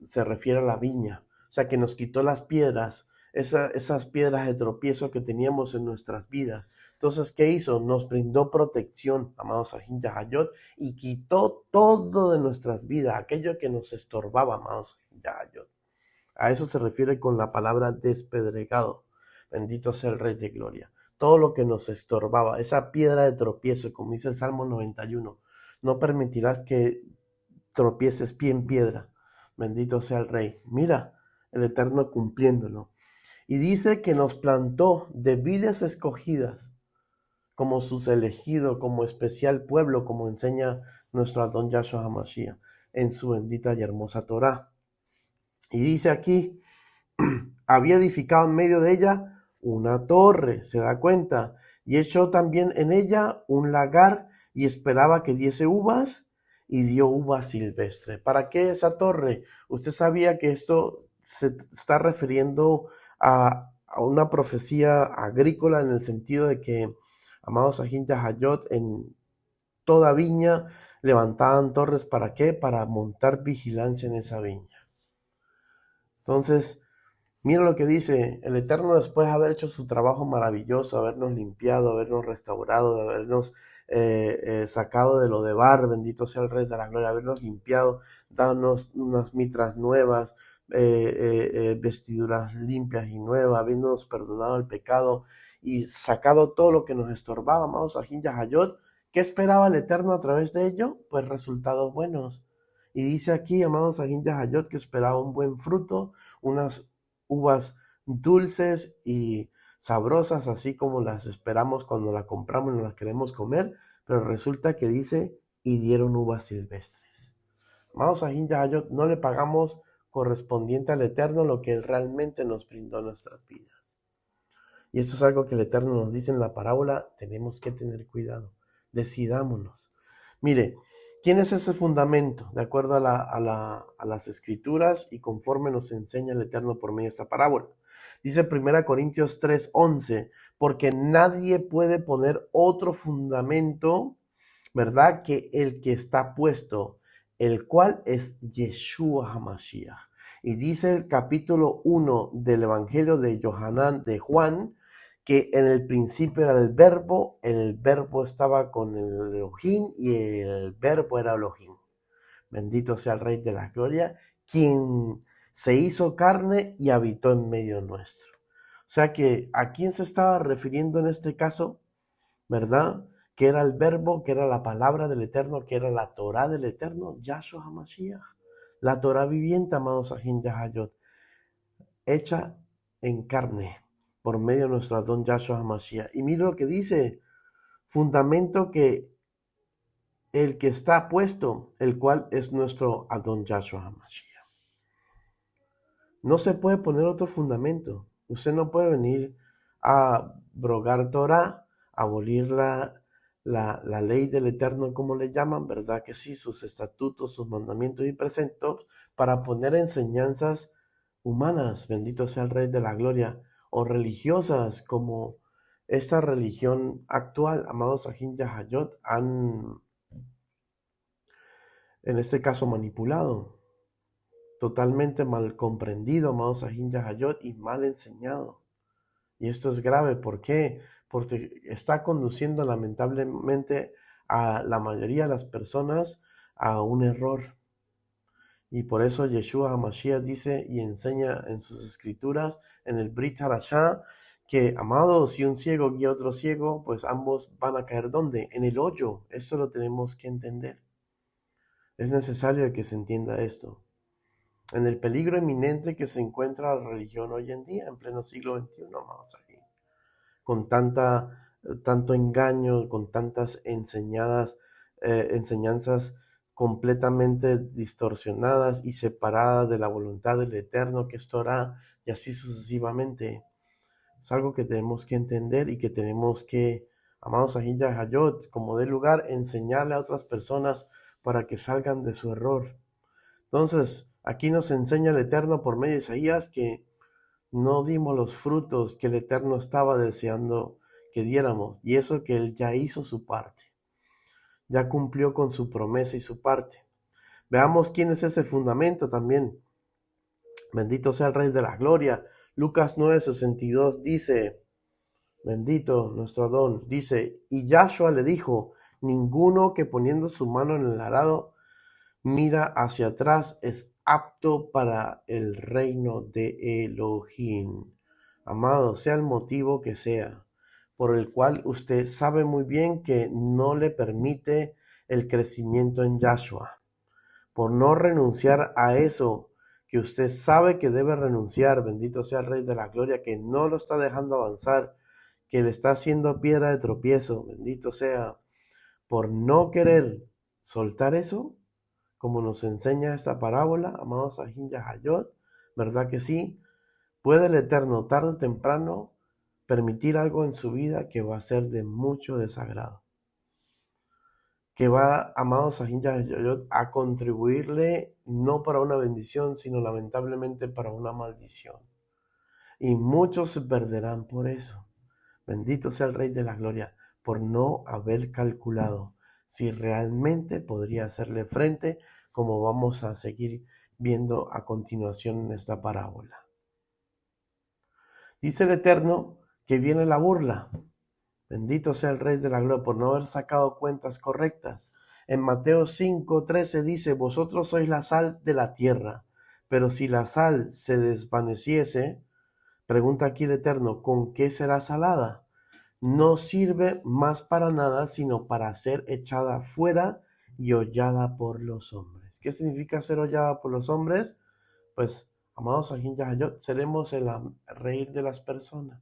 se refiere a la viña. O sea, que nos quitó las piedras, esas piedras de tropiezo que teníamos en nuestras vidas. Entonces, ¿qué hizo? Nos brindó protección, amados Sahin Yahayot, y quitó todo de nuestras vidas, aquello que nos estorbaba, amados Sahin Yahayot. A eso se refiere con la palabra despedregado. Bendito sea el Rey de Gloria. Todo lo que nos estorbaba, esa piedra de tropiezo, como dice el Salmo 91, no permitirás que tropieces pie en piedra. Bendito sea el Rey. Mira, el Eterno cumpliéndolo. Y dice que nos plantó de vides escogidas, como sus elegidos, como especial pueblo, como enseña nuestro Adón Yahshua HaMashiach en su bendita y hermosa Torá. Y dice aquí, había edificado en medio de ella una torre, se da cuenta, y echó también en ella un lagar y esperaba que diese uvas, y dio uvas silvestre. ¿Para qué esa torre? Usted sabía que esto se está refiriendo a una profecía agrícola en el sentido de que, amados Sahin Yahayot, en toda viña levantaban torres. ¿Para qué? Para montar vigilancia en esa viña. Entonces, mira lo que dice el Eterno después de haber hecho su trabajo maravilloso, habernos limpiado, habernos restaurado, de habernos sacado de lo de bar, bendito sea el Rey de la Gloria, habernos limpiado, darnos unas mitras nuevas, vestiduras limpias y nuevas, habiéndonos perdonado el pecado y sacado todo lo que nos estorbaba, amados Sahin Yahayot. ¿Qué esperaba el Eterno a través de ello? Pues resultados buenos. Y dice aquí, amados Sahin Yahayot, que esperaba un buen fruto, unas uvas dulces y sabrosas, así como las esperamos cuando la compramos y nos las queremos comer, pero resulta que dice, y dieron uvas silvestres. Amados Sahin Yahayot, no le pagamos correspondiente al Eterno lo que Él realmente nos brindó en nuestras vidas. Y esto es algo que el Eterno nos dice en la parábola, tenemos que tener cuidado, decidámonos. Mire, ¿quién es ese fundamento? De acuerdo a las escrituras y conforme nos enseña el Eterno por medio de esta parábola. Dice 1 Corintios 3:11, porque nadie puede poner otro fundamento, ¿verdad? Que el que está puesto, el cual es Yeshua HaMashiach. Y dice el capítulo 1 del Evangelio de Juan, que en el principio era el verbo estaba con el Elohim y el verbo era Elohim. Bendito sea el Rey de la Gloria, quien se hizo carne y habitó en medio nuestro. O sea que, ¿a quién se estaba refiriendo en este caso? ¿Verdad? Que era el verbo, que era la palabra del Eterno, que era la Torá del Eterno, Yahshua HaMashiach. La Torá viviente, amados Sahin Yahayot, hecha en carne por medio de nuestro Adón Yahshua HaMashiach. Y mira lo que dice, fundamento que el que está puesto, el cual es nuestro Adón Yahshua HaMashiach. No se puede poner otro fundamento. Usted no puede venir a abrogar Torah, abolir la ley del Eterno, como le llaman, ¿verdad que sí? Sus estatutos, sus mandamientos y preceptos, para poner enseñanzas humanas, bendito sea el Rey de la Gloria, o religiosas, como esta religión actual, amados Sahin Yahayot, han, en este caso, manipulado, totalmente mal comprendido, amados Sahin Yahayot, y mal enseñado. Y esto es grave, ¿por qué? Porque está conduciendo lamentablemente a la mayoría de las personas a un error. Y por eso Yeshua HaMashiach dice y enseña en sus escrituras, en el Brit Hadashah, que, amados, si un ciego guía a otro ciego, pues ambos van a caer ¿dónde? En el hoyo. Esto lo tenemos que entender. Es necesario que se entienda esto. En el peligro inminente que se encuentra la religión hoy en día, en pleno siglo XXI, amados aquí, con tanta tanto engaño, con tantas enseñanzas completamente distorsionadas y separadas de la voluntad del Eterno, que es Torah, y así sucesivamente. Es algo que tenemos que entender y que tenemos que, amados Ahijah Hayot, como de lugar, enseñarle a otras personas para que salgan de su error. Entonces, aquí nos enseña el Eterno por medio de Isaías que no dimos los frutos que el Eterno estaba deseando que diéramos, y eso que Él ya hizo su parte, ya cumplió con su promesa y su parte. Veamos quién es ese fundamento también. Bendito sea el Rey de la Gloria. Lucas 9:62 dice, bendito nuestro Adón, dice, y Yahshua le dijo, ninguno que poniendo su mano en el arado mira hacia atrás es apto para el reino de Elohim. Amado, sea el motivo que sea, por el cual usted sabe muy bien que no le permite el crecimiento en Yahshua, por no renunciar a eso que usted sabe que debe renunciar, bendito sea el Rey de la Gloria, que no lo está dejando avanzar, que le está haciendo piedra de tropiezo, bendito sea, por no querer soltar eso, como nos enseña esta parábola, amados Ahijah Hayot, ¿verdad que sí? Puede el Eterno tarde o temprano permitir algo en su vida que va a ser de mucho desagrado, que va, amados Ahijah Hayot, a contribuirle no para una bendición, sino lamentablemente para una maldición. Y muchos se perderán por eso. Bendito sea el Rey de la Gloria, por no haber calculado si realmente podría hacerle frente, como vamos a seguir viendo a continuación en esta parábola. Dice el Eterno que viene la burla. Bendito sea el Rey de la Gloria por no haber sacado cuentas correctas. En Mateo 5:13 dice, vosotros sois la sal de la tierra, pero si la sal se desvaneciese, pregunta aquí el Eterno, ¿con qué será salada? No sirve más para nada, sino para ser echada fuera y hollada por los hombres. ¿Qué significa ser hollada por los hombres? Pues, amados Ahijah Hayot, seremos el reír de las personas.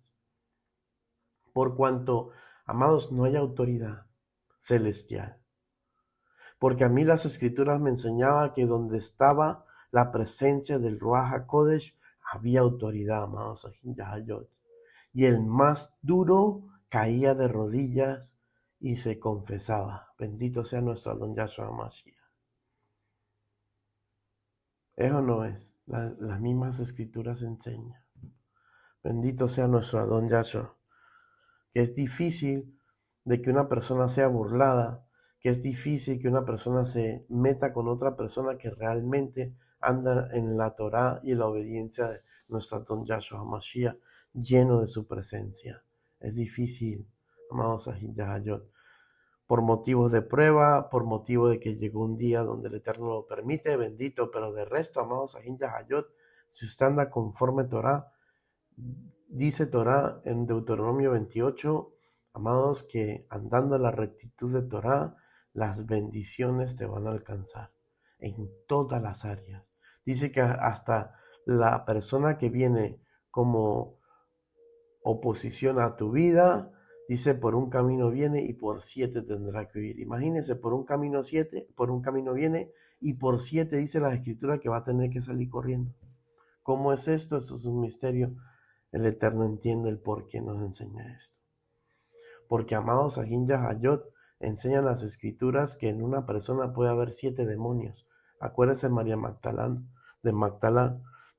Por cuanto, amados, no hay autoridad celestial. Porque a mí las escrituras me enseñaban que donde estaba la presencia del Ruach HaKodesh, había autoridad, amados Ahijah Hayot. Y el más duro caía de rodillas y se confesaba. Bendito sea nuestro Adón Yahshua Mashiach. Eso no es. Las mismas escrituras enseñan. Bendito sea nuestro Adón Yahshua. Que es difícil de que una persona sea burlada, que es difícil que una persona se meta con otra persona que realmente anda en la Torah y en la obediencia de nuestro Adón Yahshua Mashiach, lleno de su presencia. Es difícil, amados Ahijah Hayot, por motivos de prueba, por motivo de que llegó un día donde el Eterno lo permite, bendito, pero de resto, amados Ahijah Hayot, si usted anda conforme Torah, dice Torah en Deuteronomio 28, amados, que andando en la rectitud de Torah, las bendiciones te van a alcanzar en todas las áreas. Dice que hasta la persona que viene como oposición a tu vida, dice, por un camino viene y por 7 tendrá que huir. Imagínense, por un camino viene y por 7 dice la escritura que va a tener que salir corriendo. ¿Cómo es esto? Esto es un misterio. El Eterno entiende el por qué nos enseña esto. Porque, amados Ahijah Hayot, enseñan las escrituras que en una persona puede haber 7 demonios. Acuérdese María Magdalena,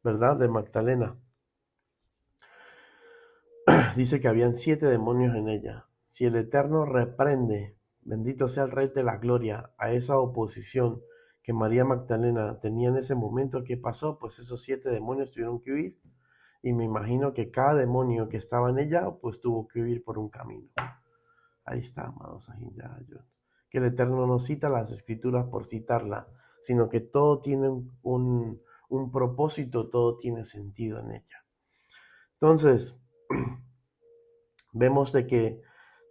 ¿verdad? De Magdalena. Dice que habían 7 demonios en ella. Si el Eterno reprende, bendito sea el Rey de la Gloria, a esa oposición que María Magdalena tenía en ese momento, ¿qué pasó? Pues esos 7 demonios tuvieron que huir. Y me imagino que cada demonio que estaba en ella, pues tuvo que huir por un camino. Ahí está, amados Ahijah Hayot. Que el Eterno no cita las escrituras por citarla, sino que todo tiene un propósito, todo tiene sentido en ella. Entonces, vemos de que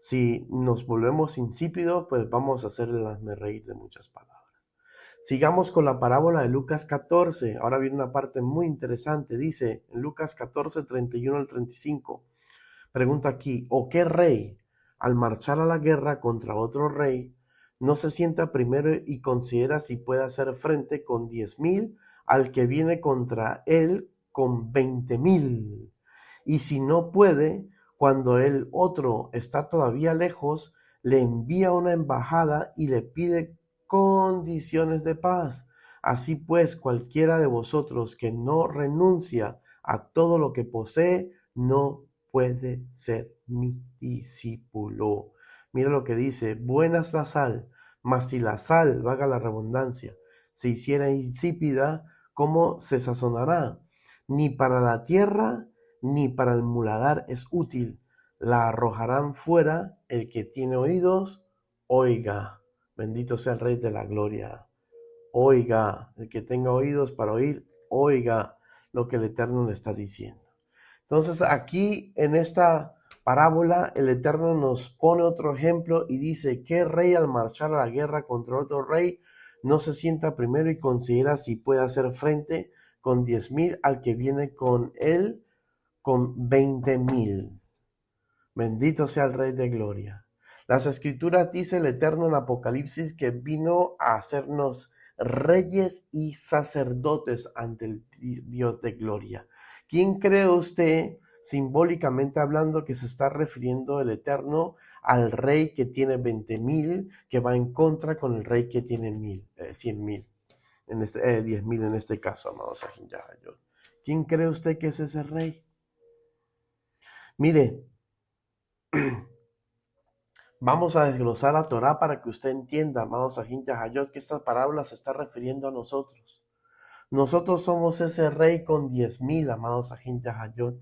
si nos volvemos insípidos, pues vamos a hacer el hazmerreír de muchas palabras. Sigamos con la parábola de Lucas 14. Ahora viene una parte muy interesante. Dice en Lucas 14, 31 al 35. Pregunta aquí, ¿o qué rey, al marchar a la guerra contra otro rey, no se sienta primero y considera si puede hacer frente con 10,000 al que viene contra él con 20,000. Y si no puede, cuando el otro está todavía lejos, le envía una embajada y le pide condiciones de paz. Así pues, cualquiera de vosotros que no renuncia a todo lo que posee, no puede ser mi discípulo. Mira lo que dice: buena es la sal, mas si la sal, valga la redundancia, se hiciera insípida, ¿cómo se sazonará? Ni para la tierra ni para el muladar es útil. La arrojarán fuera. El que tiene oídos, oiga. Bendito sea el Rey de la Gloria. Oiga, el que tenga oídos para oír, oiga lo que el Eterno le está diciendo. Entonces aquí en esta parábola el Eterno nos pone otro ejemplo y dice: ¿qué rey al marchar a la guerra contra otro rey no se sienta primero y considera si puede hacer frente con 10,000 al que viene con él con 20,000? Bendito sea el Rey de Gloria. Las Escrituras dice el Eterno en Apocalipsis que vino a hacernos reyes y sacerdotes ante el Dios de Gloria. ¿Quién cree usted, simbólicamente hablando, que se está refiriendo el Eterno al rey que tiene 20,000, que va en contra con el rey que tiene 100,000? 10,000 en este caso, amados. ¿Quién cree usted que es ese rey? Mire, vamos a desglosar la Torá para que usted entienda, amados Sahin Yahayot, que esta parábola se está refiriendo a nosotros. Nosotros somos ese rey con 10,000, amados Sahin Yahayot,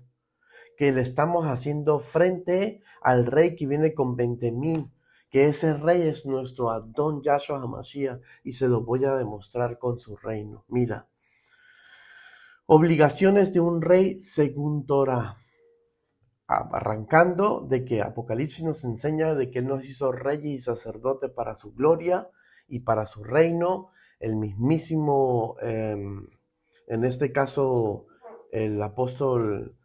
que le estamos haciendo frente al rey que viene con 20,000, que ese rey es nuestro Adón Yahshua HaMashiach, y se lo voy a demostrar con su reino. Mira, obligaciones de un rey según Torá. Arrancando de que Apocalipsis nos enseña de que Él nos hizo rey y sacerdote para su gloria y para su reino. El mismísimo, en este caso, el apóstol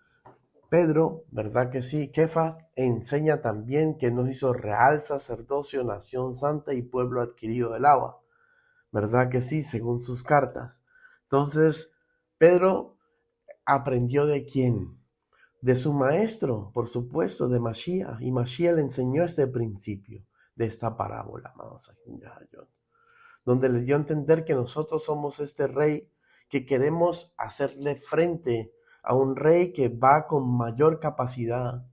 Pedro, ¿verdad que sí? Kefas enseña también que nos hizo real sacerdocio, nación santa y pueblo adquirido del agua, ¿verdad que sí? Según sus cartas. Entonces, Pedro aprendió ¿de quién? De su maestro, por supuesto, de Mashiach. Y Mashiach le enseñó este principio de esta parábola, amados, donde le dio a entender que nosotros somos este rey que queremos hacerle frente a un rey que va con mayor capacidad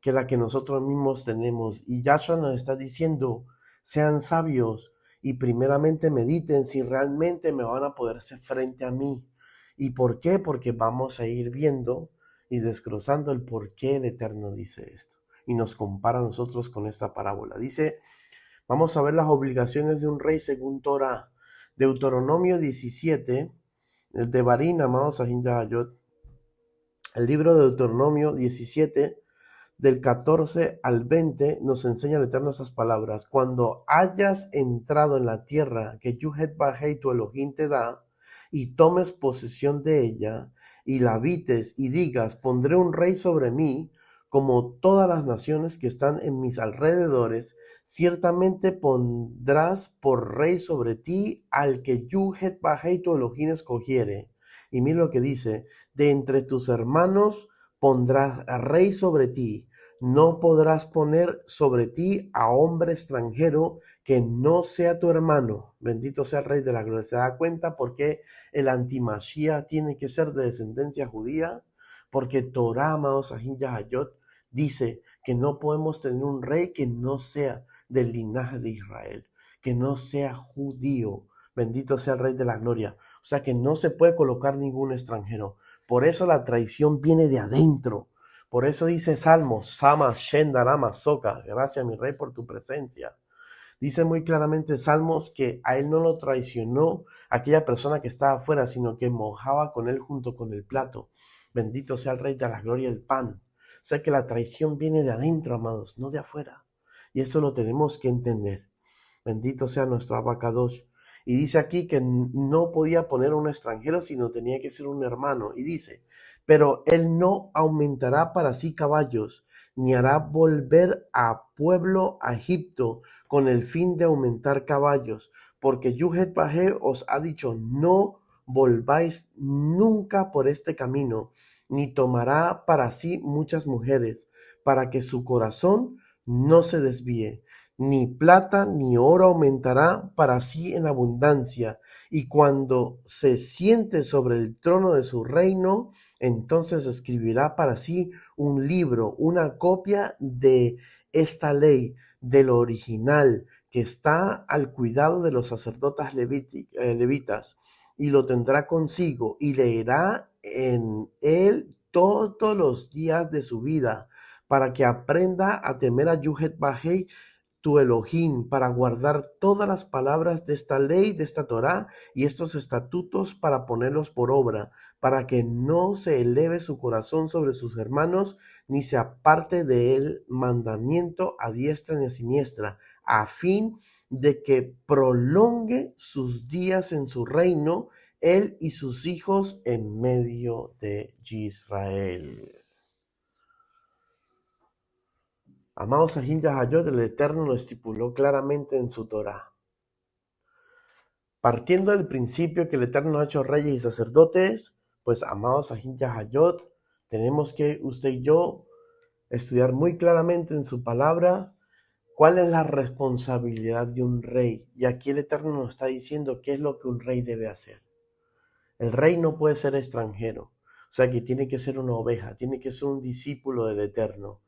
que la que nosotros mismos tenemos. Y Yahshua nos está diciendo: sean sabios y primeramente mediten si realmente me van a poder hacer frente a mí. ¿Y por qué? Porque vamos a ir viendo y desglosando el por qué el Eterno dice esto. Y nos compara a nosotros con esta parábola. Dice, vamos a ver las obligaciones de un rey según Torah. Deuteronomio 17, el de Barín, amados Sahin Yahayot. El libro de Deuteronomio 17, del 14 al 20, nos enseña el Eterno esas palabras. Cuando hayas entrado en la tierra que Yuhet Bajei tu Elohim te da, y tomes posesión de ella, y la habites, y digas: pondré un rey sobre mí, como todas las naciones que están en mis alrededores, ciertamente pondrás por rey sobre ti al que Yuhet Bajei tu Elohim escogiere. Y mira lo que dice: de entre tus hermanos pondrás rey sobre ti. No podrás poner sobre ti a hombre extranjero que no sea tu hermano. Bendito sea el Rey de la Gloria. ¿Se da cuenta por qué el antimashia tiene que ser de descendencia judía? Porque Torah, amados Sahin Yahayot, dice que no podemos tener un rey que no sea del linaje de Israel, que no sea judío. Bendito sea el Rey de la Gloria. O sea que no se puede colocar ningún extranjero. Por eso la traición viene de adentro. Por eso dice Salmos, Sama, Shendarama, Soka, gracias mi rey por tu presencia. Dice muy claramente Salmos que a él no lo traicionó aquella persona que estaba afuera, sino que mojaba con él junto con el plato. Bendito sea el Rey de la Gloria, el pan. O sea que la traición viene de adentro, amados, no de afuera. Y eso lo tenemos que entender. Bendito sea nuestro Abacadosh. Y dice aquí que no podía poner a un extranjero, sino tenía que ser un hermano. Y dice, pero él no aumentará para sí caballos, ni hará volver a pueblo a Egipto con el fin de aumentar caballos, porque Yuhet-Bajé os ha dicho, no volváis nunca por este camino, ni tomará para sí muchas mujeres, para que su corazón no se desvíe. Ni plata ni oro aumentará para sí en abundancia, y cuando se siente sobre el trono de su reino, entonces escribirá para sí un libro, una copia de esta ley, del original, que está al cuidado de los sacerdotes levitas, y lo tendrá consigo, y leerá en él todos los días de su vida, para que aprenda a temer a Yuhet-Bajé, tu Elohim, para guardar todas las palabras de esta ley, de esta Torá y estos estatutos, para ponerlos por obra, para que no se eleve su corazón sobre sus hermanos, ni se aparte de él mandamiento a diestra ni a siniestra, a fin de que prolongue sus días en su reino, él y sus hijos en medio de Israel. Amados Sahin Yahayot, el Eterno lo estipuló claramente en su Torah. Partiendo del principio que el Eterno ha hecho reyes y sacerdotes, pues amados Sahin Yahayot, tenemos que usted y yo estudiar muy claramente en su palabra cuál es la responsabilidad de un rey. Y aquí el Eterno nos está diciendo qué es lo que un rey debe hacer. El rey no puede ser extranjero, o sea que tiene que ser una oveja, tiene que ser un discípulo del Eterno.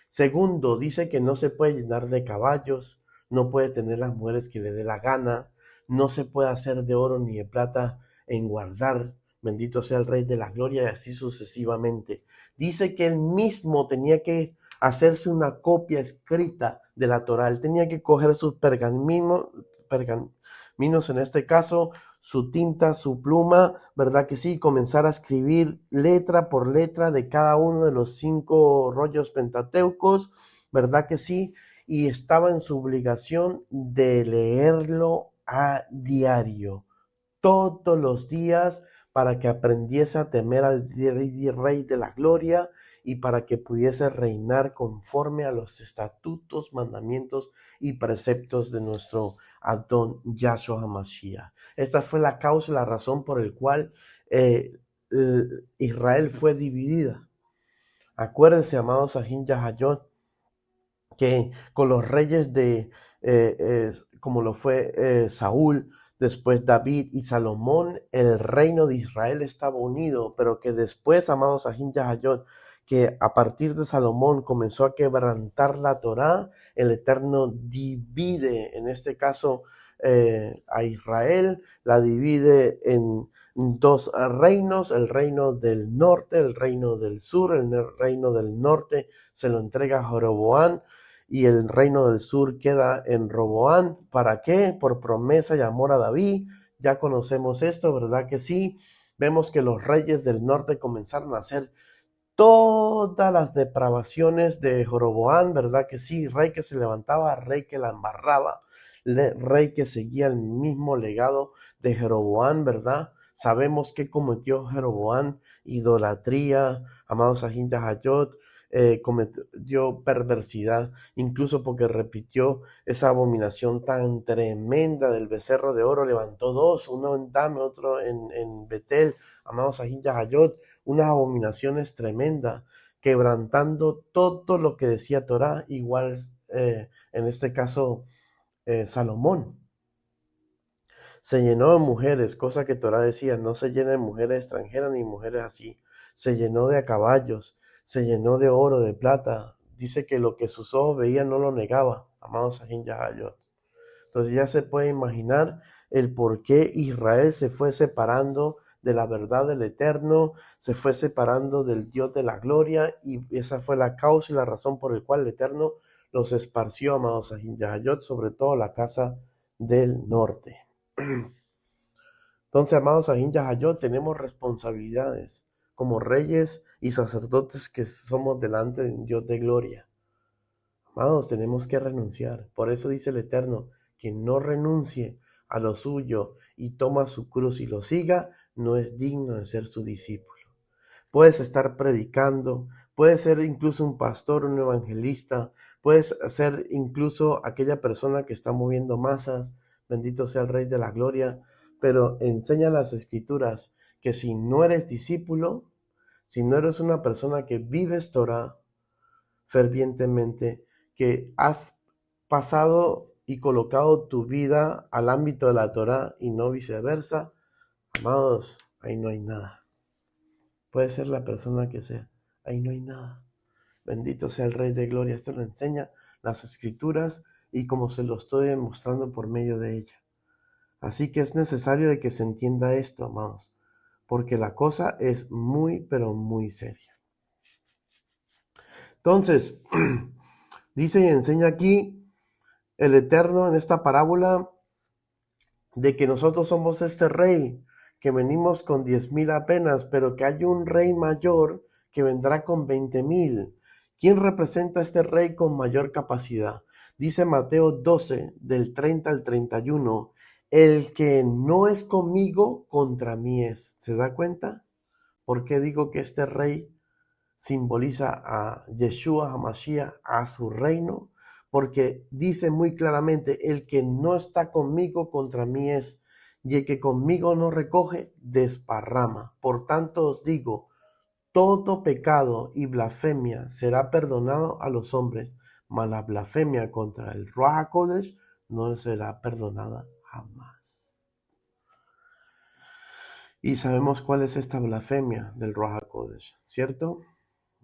Segundo, dice que no se puede llenar de caballos, no puede tener las mujeres que le dé la gana, no se puede hacer de oro ni de plata en guardar, bendito sea el Rey de la Gloria, y así sucesivamente. Dice que él mismo tenía que hacerse una copia escrita de la Torá, él tenía que coger sus pergaminos en este caso, su tinta, su pluma, ¿verdad que sí? Comenzar a escribir letra por letra de cada uno de los 5 rollos pentateucos, ¿verdad que sí? Y estaba en su obligación de leerlo a diario, todos los días, para que aprendiese a temer al Rey de la Gloria y para que pudiese reinar conforme a los estatutos, mandamientos y preceptos de nuestro Adón Yahshua HaMashiach. Esta fue la causa y la razón por el cual Israel fue dividida. Acuérdense, amados Sahin Yahayot, que con los reyes como lo fue Saúl, después David y Salomón, el reino de Israel estaba unido, pero que después, amados Sahin Yahayot, que a partir de Salomón comenzó a quebrantar la Torá, el Eterno divide, en este caso, a Israel, la divide en 2 reinos, el reino del norte, el reino del sur. El reino del norte se lo entrega a Jeroboam, y el reino del sur queda en Roboán. ¿Para qué? Por promesa y amor a David. Ya conocemos esto, ¿verdad que sí? Vemos que los reyes del norte comenzaron a hacer todas las depravaciones de Jeroboam, ¿verdad que sí? Rey que se levantaba, rey que la embarraba, rey que seguía el mismo legado de Jeroboam, ¿verdad? Sabemos que cometió Jeroboam: idolatría, amados Sahin Yahayot, cometió perversidad, incluso porque repitió esa abominación tan tremenda del becerro de oro. Levantó 2, uno en Dame, otro en Betel, amados Sahin Yahayot, unas abominaciones tremendas, quebrantando todo lo que decía Torá, igual en este caso Salomón. Se llenó de mujeres, cosa que Torá decía, no se llena de mujeres extranjeras ni mujeres así. Se llenó de caballos, se llenó de oro, de plata. Dice que lo que sus ojos veían no lo negaba, amados Sahin Yahayot. Entonces ya se puede imaginar el por qué Israel se fue separando de la verdad del Eterno, se fue separando del Dios de la gloria, y esa fue la causa y la razón por la cual el Eterno los esparció, amados Sahin Yahayot, sobre todo la casa del norte. Entonces, amados Sahin Yahayot, tenemos responsabilidades como reyes y sacerdotes que somos delante de un Dios de gloria. Amados, tenemos que renunciar. Por eso dice el Eterno: quien no renuncie a lo suyo y toma su cruz y lo siga, no es digno de ser su discípulo. Puedes estar predicando, puedes ser incluso un pastor, un evangelista, puedes ser incluso aquella persona que está moviendo masas, bendito sea el Rey de la Gloria, pero enseña las Escrituras que si no eres discípulo, si no eres una persona que vives Torah fervientemente, que has pasado y colocado tu vida al ámbito de la Torah y no viceversa, amados, ahí no hay nada. Puede ser la persona que sea, ahí no hay nada. Bendito sea el Rey de Gloria. Esto lo enseña las Escrituras y como se lo estoy demostrando por medio de ella. Así que es necesario de que se entienda esto, amados, porque la cosa es muy, pero muy seria. Entonces, dice y enseña aquí el Eterno en esta parábola de que nosotros somos este rey, que venimos con 10,000 apenas, pero que hay un rey mayor que vendrá con 20,000. ¿Quién representa a este rey con mayor capacidad? Dice Mateo 12, del 30 al 31, el que no es conmigo, contra mí es. ¿Se da cuenta? ¿Por qué digo que este rey simboliza a Yeshua HaMashiach, a su reino? Porque dice muy claramente, el que no está conmigo, contra mí es, y el que conmigo no recoge, desparrama. Por tanto os digo, todo pecado y blasfemia será perdonado a los hombres, mas la blasfemia contra el Ruach HaKodesh no será perdonada jamás. Y sabemos cuál es esta blasfemia del Ruach HaKodesh, ¿cierto?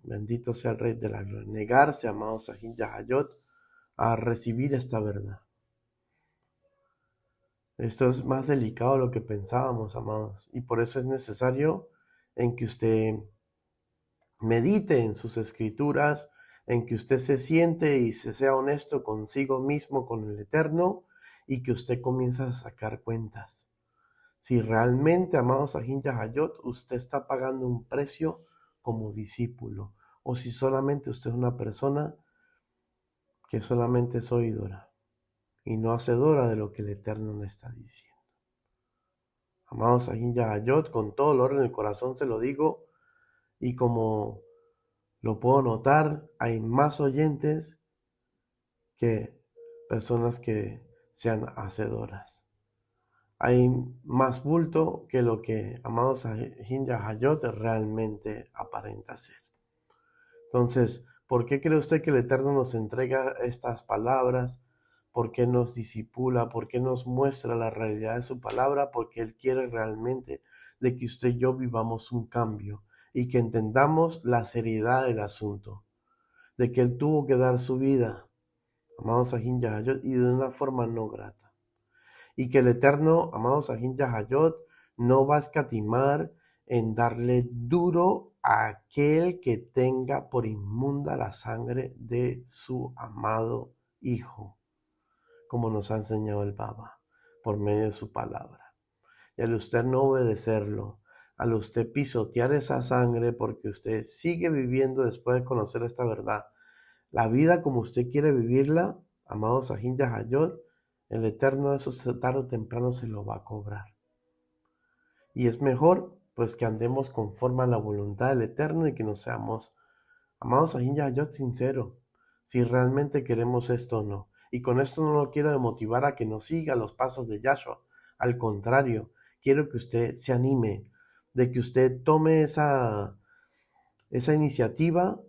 Bendito sea el Rey de la Gloria. Negarse, amados Sahin Yahayot, a recibir esta verdad. Esto es más delicado de lo que pensábamos, amados. Y por eso es necesario en que usted medite en sus escrituras, en que usted se siente y se sea honesto consigo mismo, con el Eterno, y que usted comience a sacar cuentas. Si realmente, amados Sahin Yahayot, usted está pagando un precio como discípulo, o si solamente usted es una persona que solamente es oidora y no hacedora de lo que el Eterno le está diciendo. Amados Sahin Yahayot, con todo el orden del corazón se lo digo, y como lo puedo notar, hay más oyentes que personas que sean hacedoras. Hay más bulto que lo que, amados Sahin Yahayot, realmente aparenta ser. Entonces, ¿por qué cree usted que el Eterno nos entrega estas palabras? ¿Por qué nos disipula? ¿Por qué nos muestra la realidad de su palabra? Porque Él quiere realmente de que usted y yo vivamos un cambio y que entendamos la seriedad del asunto, de que Él tuvo que dar su vida, amados Sahin Yahayot, y de una forma no grata. Y que el Eterno, amados Sahin Yahayot, no va a escatimar en darle duro a aquel que tenga por inmunda la sangre de su amado Hijo, como nos ha enseñado el Baba por medio de su palabra. Y al usted no obedecerlo, al usted pisotear esa sangre porque usted sigue viviendo después de conocer esta verdad, la vida como usted quiere vivirla, amados Sahin Yahayot, el Eterno eso tarde o temprano se lo va a cobrar. Y es mejor pues que andemos conforme a la voluntad del Eterno y que nos seamos, amados Sahin Yahayot, sincero, si realmente queremos esto o no. Y con esto no lo quiero demotivar a que nos siga los pasos de Yahshua. Al contrario, quiero que usted se anime, de que usted tome esa iniciativa,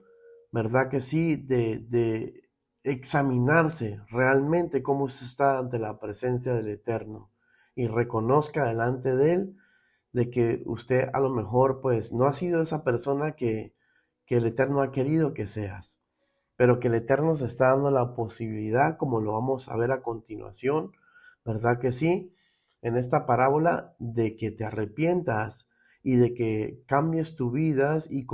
¿verdad que sí? De examinarse realmente cómo usted está ante la presencia del Eterno y reconozca delante de Él de que usted a lo mejor pues no ha sido esa persona que el Eterno ha querido que seas, pero que el Eterno se está dando la posibilidad, como lo vamos a ver a continuación, ¿verdad que sí? En esta parábola, de que te arrepientas y de que cambies tu vida y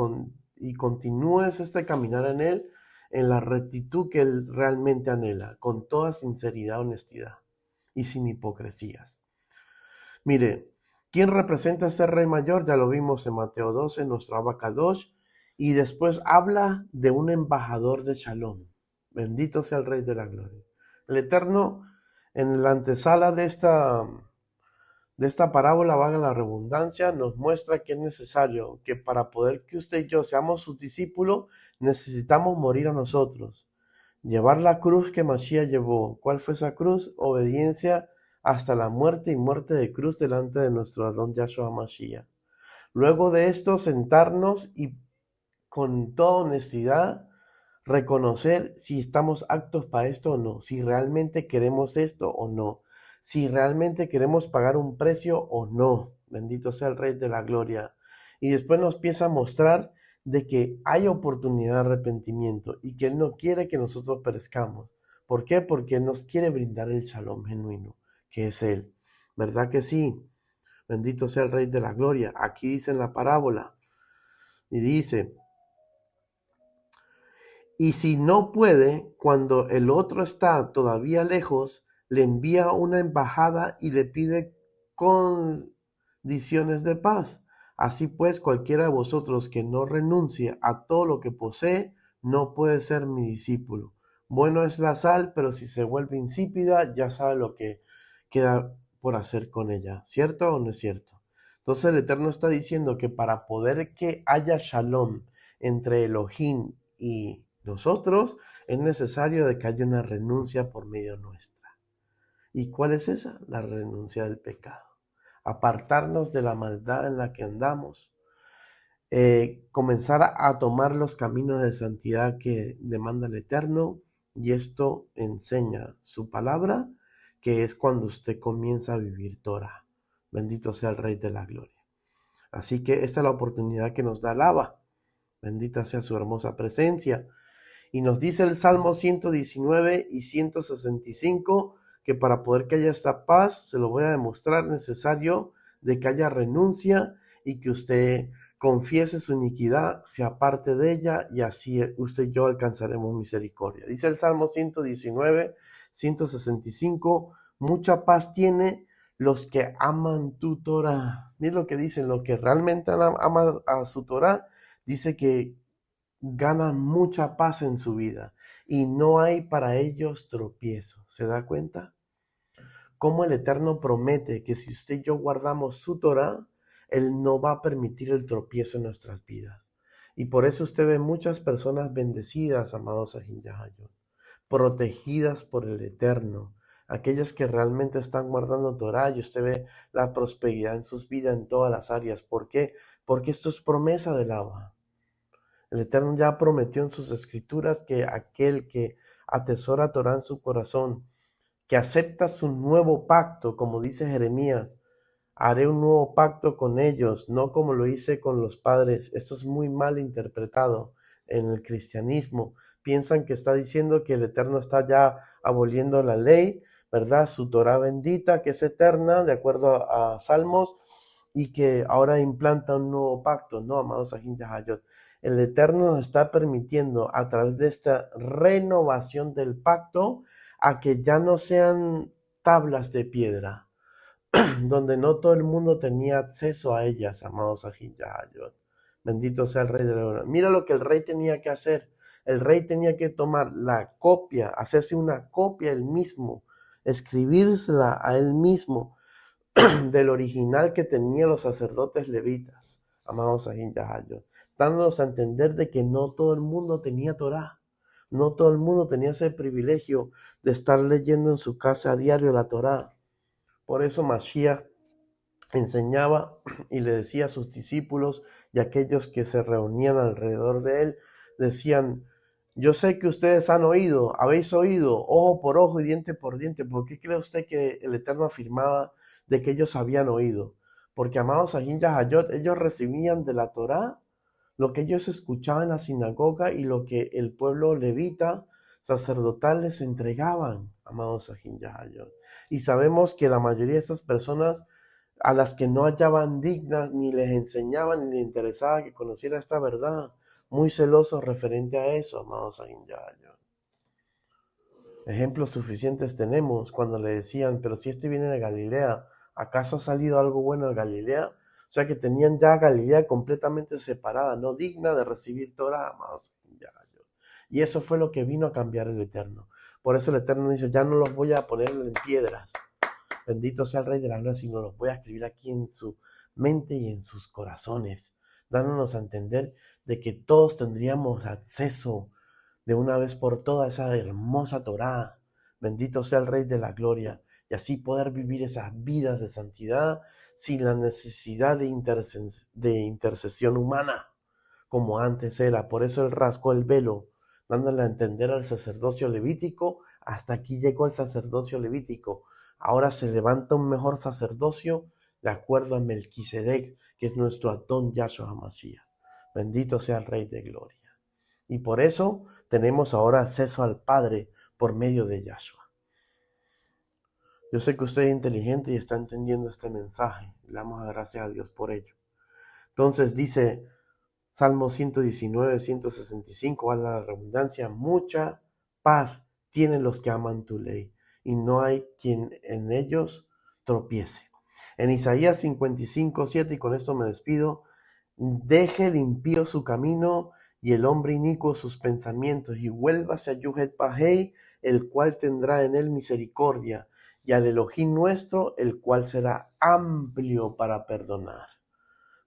continúes este caminar en Él, en la rectitud que Él realmente anhela, con toda sinceridad, honestidad y sin hipocresías. Mire, ¿quién representa a este rey mayor? Ya lo vimos en Mateo 12, nuestro Abacadosh, y después habla de un embajador de Shalom. Bendito sea el Rey de la Gloria. El Eterno, en la antesala de de esta parábola, valga la redundancia, nos muestra que es necesario que para poder que usted y yo seamos sus discípulos, necesitamos morir a nosotros. Llevar la cruz que Mashiach llevó. ¿Cuál fue esa cruz? Obediencia hasta la muerte y muerte de cruz delante de nuestro Adón Yahshua Mashiach. Luego de esto, sentarnos y con toda honestidad reconocer si estamos aptos para esto o no, si realmente queremos esto o no, si realmente queremos pagar un precio o no. Bendito sea el Rey de la Gloria. Y después nos empieza a mostrar de que hay oportunidad de arrepentimiento y que Él no quiere que nosotros perezcamos. ¿Por qué? Porque Él nos quiere brindar el shalom genuino, que es Él. ¿Verdad que sí? Bendito sea el Rey de la Gloria. Aquí dice en la parábola, y dice, y si no puede, cuando el otro está todavía lejos, le envía una embajada y le pide condiciones de paz. Así pues, cualquiera de vosotros que no renuncie a todo lo que posee, no puede ser mi discípulo. Bueno es la sal, pero si se vuelve insípida, ya sabe lo que queda por hacer con ella. ¿Cierto o no es cierto? Entonces el Eterno está diciendo que para poder que haya shalom entre Elohim y nosotros, es necesario de que haya una renuncia por medio nuestra. ¿Y cuál es esa? La renuncia del pecado. Apartarnos de la maldad en la que andamos. Comenzar a tomar los caminos de santidad que demanda el Eterno. Y esto enseña su palabra, que es cuando usted comienza a vivir Torah. Bendito sea el Rey de la Gloria. Así que esta es la oportunidad que nos da el Abba. Bendita sea su hermosa presencia. Y nos dice el Salmo 119 y 165 que para poder que haya esta paz, se lo voy a demostrar, necesario de que haya renuncia y que usted confiese su iniquidad, se aparte de ella y así usted y yo alcanzaremos misericordia. Dice el Salmo 119, 165, mucha paz tiene los que aman tu Torah. Miren lo que dicen, los que realmente aman a su Torah, dice que ganan mucha paz en su vida y no hay para ellos tropiezo. ¿Se da cuenta? Cómo el Eterno promete que si usted y yo guardamos su Torah, Él no va a permitir el tropiezo en nuestras vidas. Y por eso usted ve muchas personas bendecidas, amados Ahin Yahayot, protegidas por el Eterno, aquellas que realmente están guardando Torah, y usted ve la prosperidad en sus vidas en todas las áreas. ¿Por qué? Porque esto es promesa del Abba. El Eterno ya prometió en sus escrituras que aquel que atesora Torah en su corazón, que acepta su nuevo pacto, como dice Jeremías, haré un nuevo pacto con ellos, no como lo hice con los padres. Esto es muy mal interpretado en el cristianismo. Piensan que está diciendo que el Eterno está ya aboliendo la ley, ¿verdad? Su Torah bendita, que es eterna, de acuerdo a Salmos, y que ahora implanta un nuevo pacto. No, amados Ahin Yahayot. El Eterno nos está permitiendo a través de esta renovación del pacto a que ya no sean tablas de piedra, donde no todo el mundo tenía acceso a ellas, amados Ahin Yahayot. Bendito sea el Rey de la Gloria. Mira lo que el rey tenía que hacer. El rey tenía que tomar la copia, hacerse una copia él mismo, escribírsela a él mismo del original que tenían los sacerdotes levitas, amados Ahin Yahayot, dándonos a entender de que no todo el mundo tenía Torah, no todo el mundo tenía ese privilegio de estar leyendo en su casa a diario la Torah. Por eso Mashiach enseñaba y le decía a sus discípulos y a aquellos que se reunían alrededor de él, decían, yo sé que ustedes han oído, habéis oído, ojo por ojo y diente por diente. ¿Por qué cree usted que el Eterno afirmaba de que ellos habían oído? Porque, amados Ahin Yahayot, ellos recibían de la Torá lo que ellos escuchaban en la sinagoga y lo que el pueblo levita sacerdotal les entregaban, amados Ahin Yahayot. Y sabemos que la mayoría de estas personas a las que no hallaban dignas, ni les enseñaban, ni les interesaba que conociera esta verdad, muy celosos referente a eso, amados Ahin Yahayot. Ejemplos suficientes tenemos cuando le decían, pero si este viene de Galilea, ¿acaso ha salido algo bueno de Galilea? O sea que tenían ya Galilea completamente separada, no digna de recibir Torah, amados Ahin Yahayot. Y eso fue lo que vino a cambiar el Eterno. Por eso el Eterno dice, ya no los voy a poner en piedras, Bendito sea el Rey de la Gloria, sino los voy a escribir aquí en su mente y en sus corazones, dándonos a entender de que todos tendríamos acceso de una vez por todas a esa hermosa Torá. Bendito sea el Rey de la Gloria, y así poder vivir esas vidas de santidad sin la necesidad de intercesión humana, como antes era. Por eso él rasgó el velo, dándole a entender al sacerdocio levítico. Hasta aquí llegó el sacerdocio levítico. Ahora se levanta un mejor sacerdocio de acuerdo a Melquisedec, que es nuestro Adón Yahshua HaMashiach. Bendito sea el Rey de Gloria. Y por eso tenemos ahora acceso al Padre por medio de Yahshua. Yo sé que usted es inteligente y está entendiendo este mensaje. Le damos gracias a Dios por ello. Entonces dice Salmo 119, 165, a la redundancia, mucha paz tienen los que aman tu ley, y no hay quien en ellos tropiece. En Isaías 55, 7, y con esto me despido, deje el impío su camino y el hombre inicuo sus pensamientos, y vuélvase a Yuhet Pahei, el cual tendrá en él misericordia, y al Elohim nuestro, el cual será amplio para perdonar.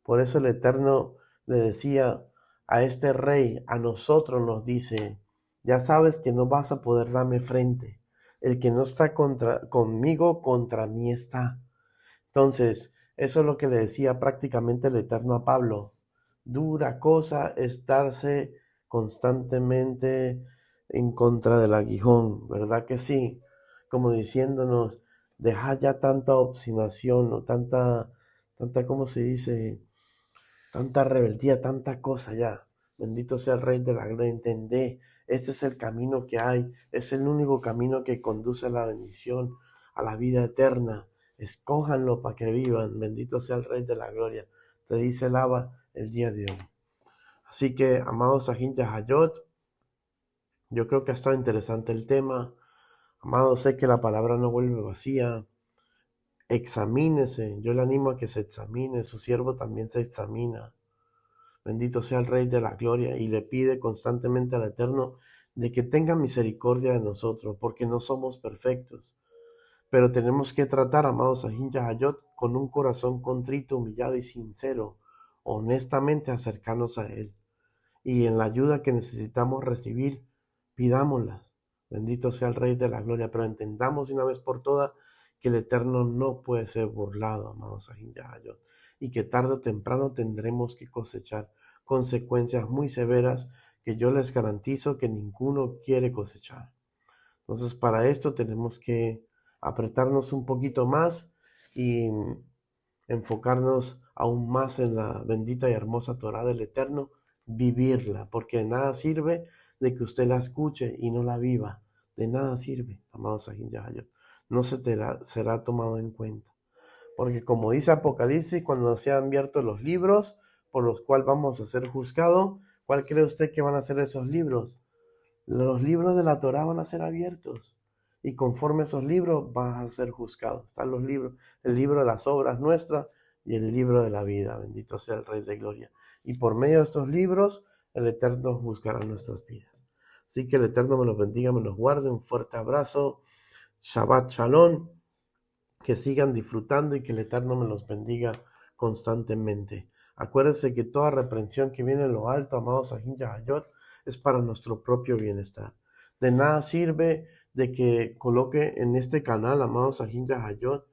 Por eso el Eterno le decía a este rey, a nosotros nos dice, ya sabes que no vas a poder darme frente. El que no está conmigo, contra mí está. Entonces, eso es lo que le decía prácticamente el Eterno a Pablo. Dura cosa estarse constantemente en contra del aguijón, ¿verdad que sí? Como diciéndonos, deja ya tanta obstinación o tanta, ¿cómo se dice? Tanta rebeldía, tanta cosa ya. Bendito sea el Rey de la Gloria. Entendé, este es el camino que hay, es el único camino que conduce a la bendición, a la vida eterna. Escójanlo para que vivan. Bendito sea el Rey de la Gloria. Te dice el Abba el día de hoy. Así que, amados Sahin Yahayot, yo creo que ha estado interesante el tema. Amados, sé que la palabra no vuelve vacía. Examínese. Yo le animo a que se examine. Su siervo también se examina. Bendito sea el Rey de la Gloria, y le pide constantemente al Eterno de que tenga misericordia de nosotros, porque no somos perfectos. Pero tenemos que tratar, amados Sahin Yahayot, con un corazón contrito, humillado y sincero, honestamente acercarnos a Él. Y en la ayuda que necesitamos recibir, pidámosla. Bendito sea el Rey de la Gloria, pero entendamos de una vez por todas que el Eterno no puede ser burlado, amados Sahin Yahayot, y que tarde o temprano tendremos que cosechar consecuencias muy severas que yo les garantizo que ninguno quiere cosechar. Entonces, para esto tenemos que apretarnos un poquito más y enfocarnos aún más en la bendita y hermosa Torá del Eterno, vivirla, porque de nada sirve de que usted la escuche y no la viva. De nada sirve, amados Sahin Yahayot. No será tomado en cuenta. Porque como dice Apocalipsis, cuando sean abiertos los libros por los cuales vamos a ser juzgados, ¿cuál cree usted que van a ser esos libros? Los libros de la Torá van a ser abiertos. Y conforme esos libros vas a ser juzgado. Están los libros, el libro de las obras nuestras y el libro de la vida. Bendito sea el Rey de Gloria. Y por medio de estos libros, el Eterno juzgará nuestras vidas. Así que el Eterno me los bendiga, me los guarde. Un fuerte abrazo. Shabbat Shalom. Que sigan disfrutando y que el Eterno me los bendiga constantemente. Acuérdense que toda reprensión que viene en lo alto, amados Sahin Yahayot, es para nuestro propio bienestar. De nada sirve de que coloque en este canal, amados Sahin Yahayot,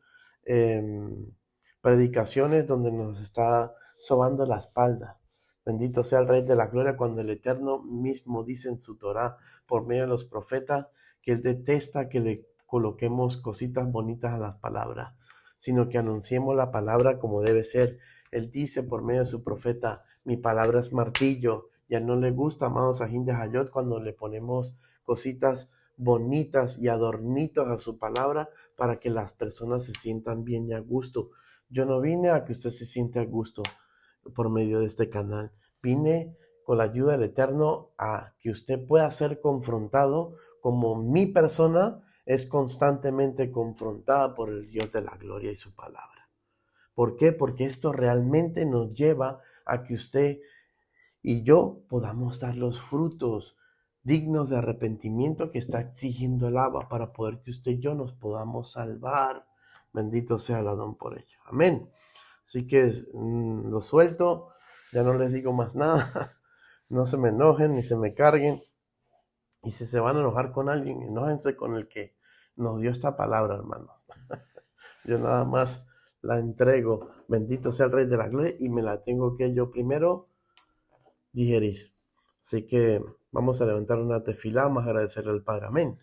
predicaciones donde nos está sobando la espalda. Bendito sea el Rey de la Gloria, cuando el Eterno mismo dice en su Torá, por medio de los profetas, que Él detesta que le coloquemos cositas bonitas a las palabras, sino que anunciemos la palabra como debe ser. Él dice por medio de su profeta, mi palabra es martillo. Ya no le gusta, amados Sahin Yahayot, cuando le ponemos cositas bonitas y adornitos a su palabra para que las personas se sientan bien y a gusto. Yo no vine a que usted se sienta a gusto por medio de este canal. Vine con la ayuda del Eterno a que usted pueda ser confrontado como mi persona es constantemente confrontada por el Dios de la gloria y su palabra. ¿Por qué? Porque esto realmente nos lleva a que usted y yo podamos dar los frutos dignos de arrepentimiento que está exigiendo el Abba para poder que usted y yo nos podamos salvar. Bendito sea el Adón por ello. Amén. Así que lo suelto, ya no les digo más nada. No se me enojen ni se me carguen. Y si se van a enojar con alguien, enójense con el que nos dio esta palabra, hermanos. Yo nada más la entrego. Bendito sea el Rey de la Gloria y me la tengo que yo primero digerir. Así que vamos a levantar una tefilá, vamos a agradecerle al Padre. Amén.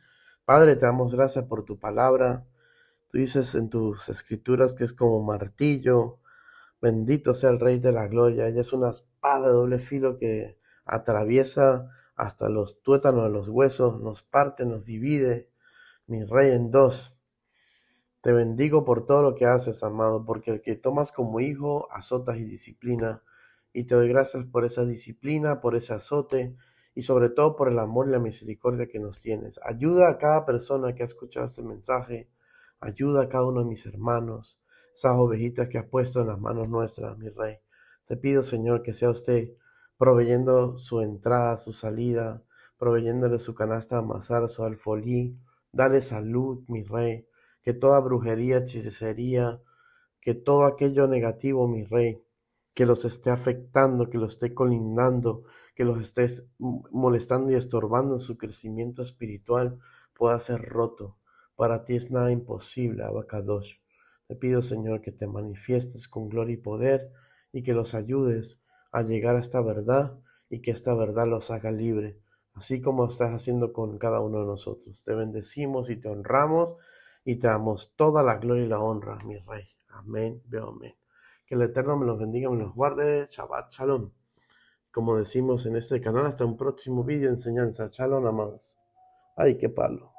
Padre, te damos gracias por tu palabra. Tú dices en tus escrituras que es como martillo. Bendito sea el Rey de la Gloria. Ella es una espada de doble filo que atraviesa hasta los tuétanos de los huesos, nos parte, nos divide, mi Rey, en dos. Te bendigo por todo lo que haces, amado, porque el que tomas como hijo, azotas y disciplina. Y te doy gracias por esa disciplina, por ese azote y sobre todo por el amor y la misericordia que nos tienes. Ayuda a cada persona que ha escuchado este mensaje. Ayuda a cada uno de mis hermanos, esas ovejitas que has puesto en las manos nuestras, mi Rey. Te pido, Señor, que sea usted proveyendo su entrada, su salida, proveyéndole su canasta de amasar, su alfolí. Dale salud, mi Rey, que toda brujería, hechicería, que todo aquello negativo, mi Rey, que los esté afectando, que los esté colindando, que los esté molestando y estorbando en su crecimiento espiritual, pueda ser roto. Para ti es nada imposible, Abacadosh. Te pido, Señor, que te manifiestes con gloria y poder y que los ayudes a llegar a esta verdad y que esta verdad los haga libre, así como estás haciendo con cada uno de nosotros. Te bendecimos y te honramos y te damos toda la gloria y la honra, mi Rey. Amén, veo amén. Que el Eterno me los bendiga, me los guarde. Shabbat Shalom. Como decimos en este canal, hasta un próximo vídeo enseñanza. Shalom, amados. Ay, qué palo.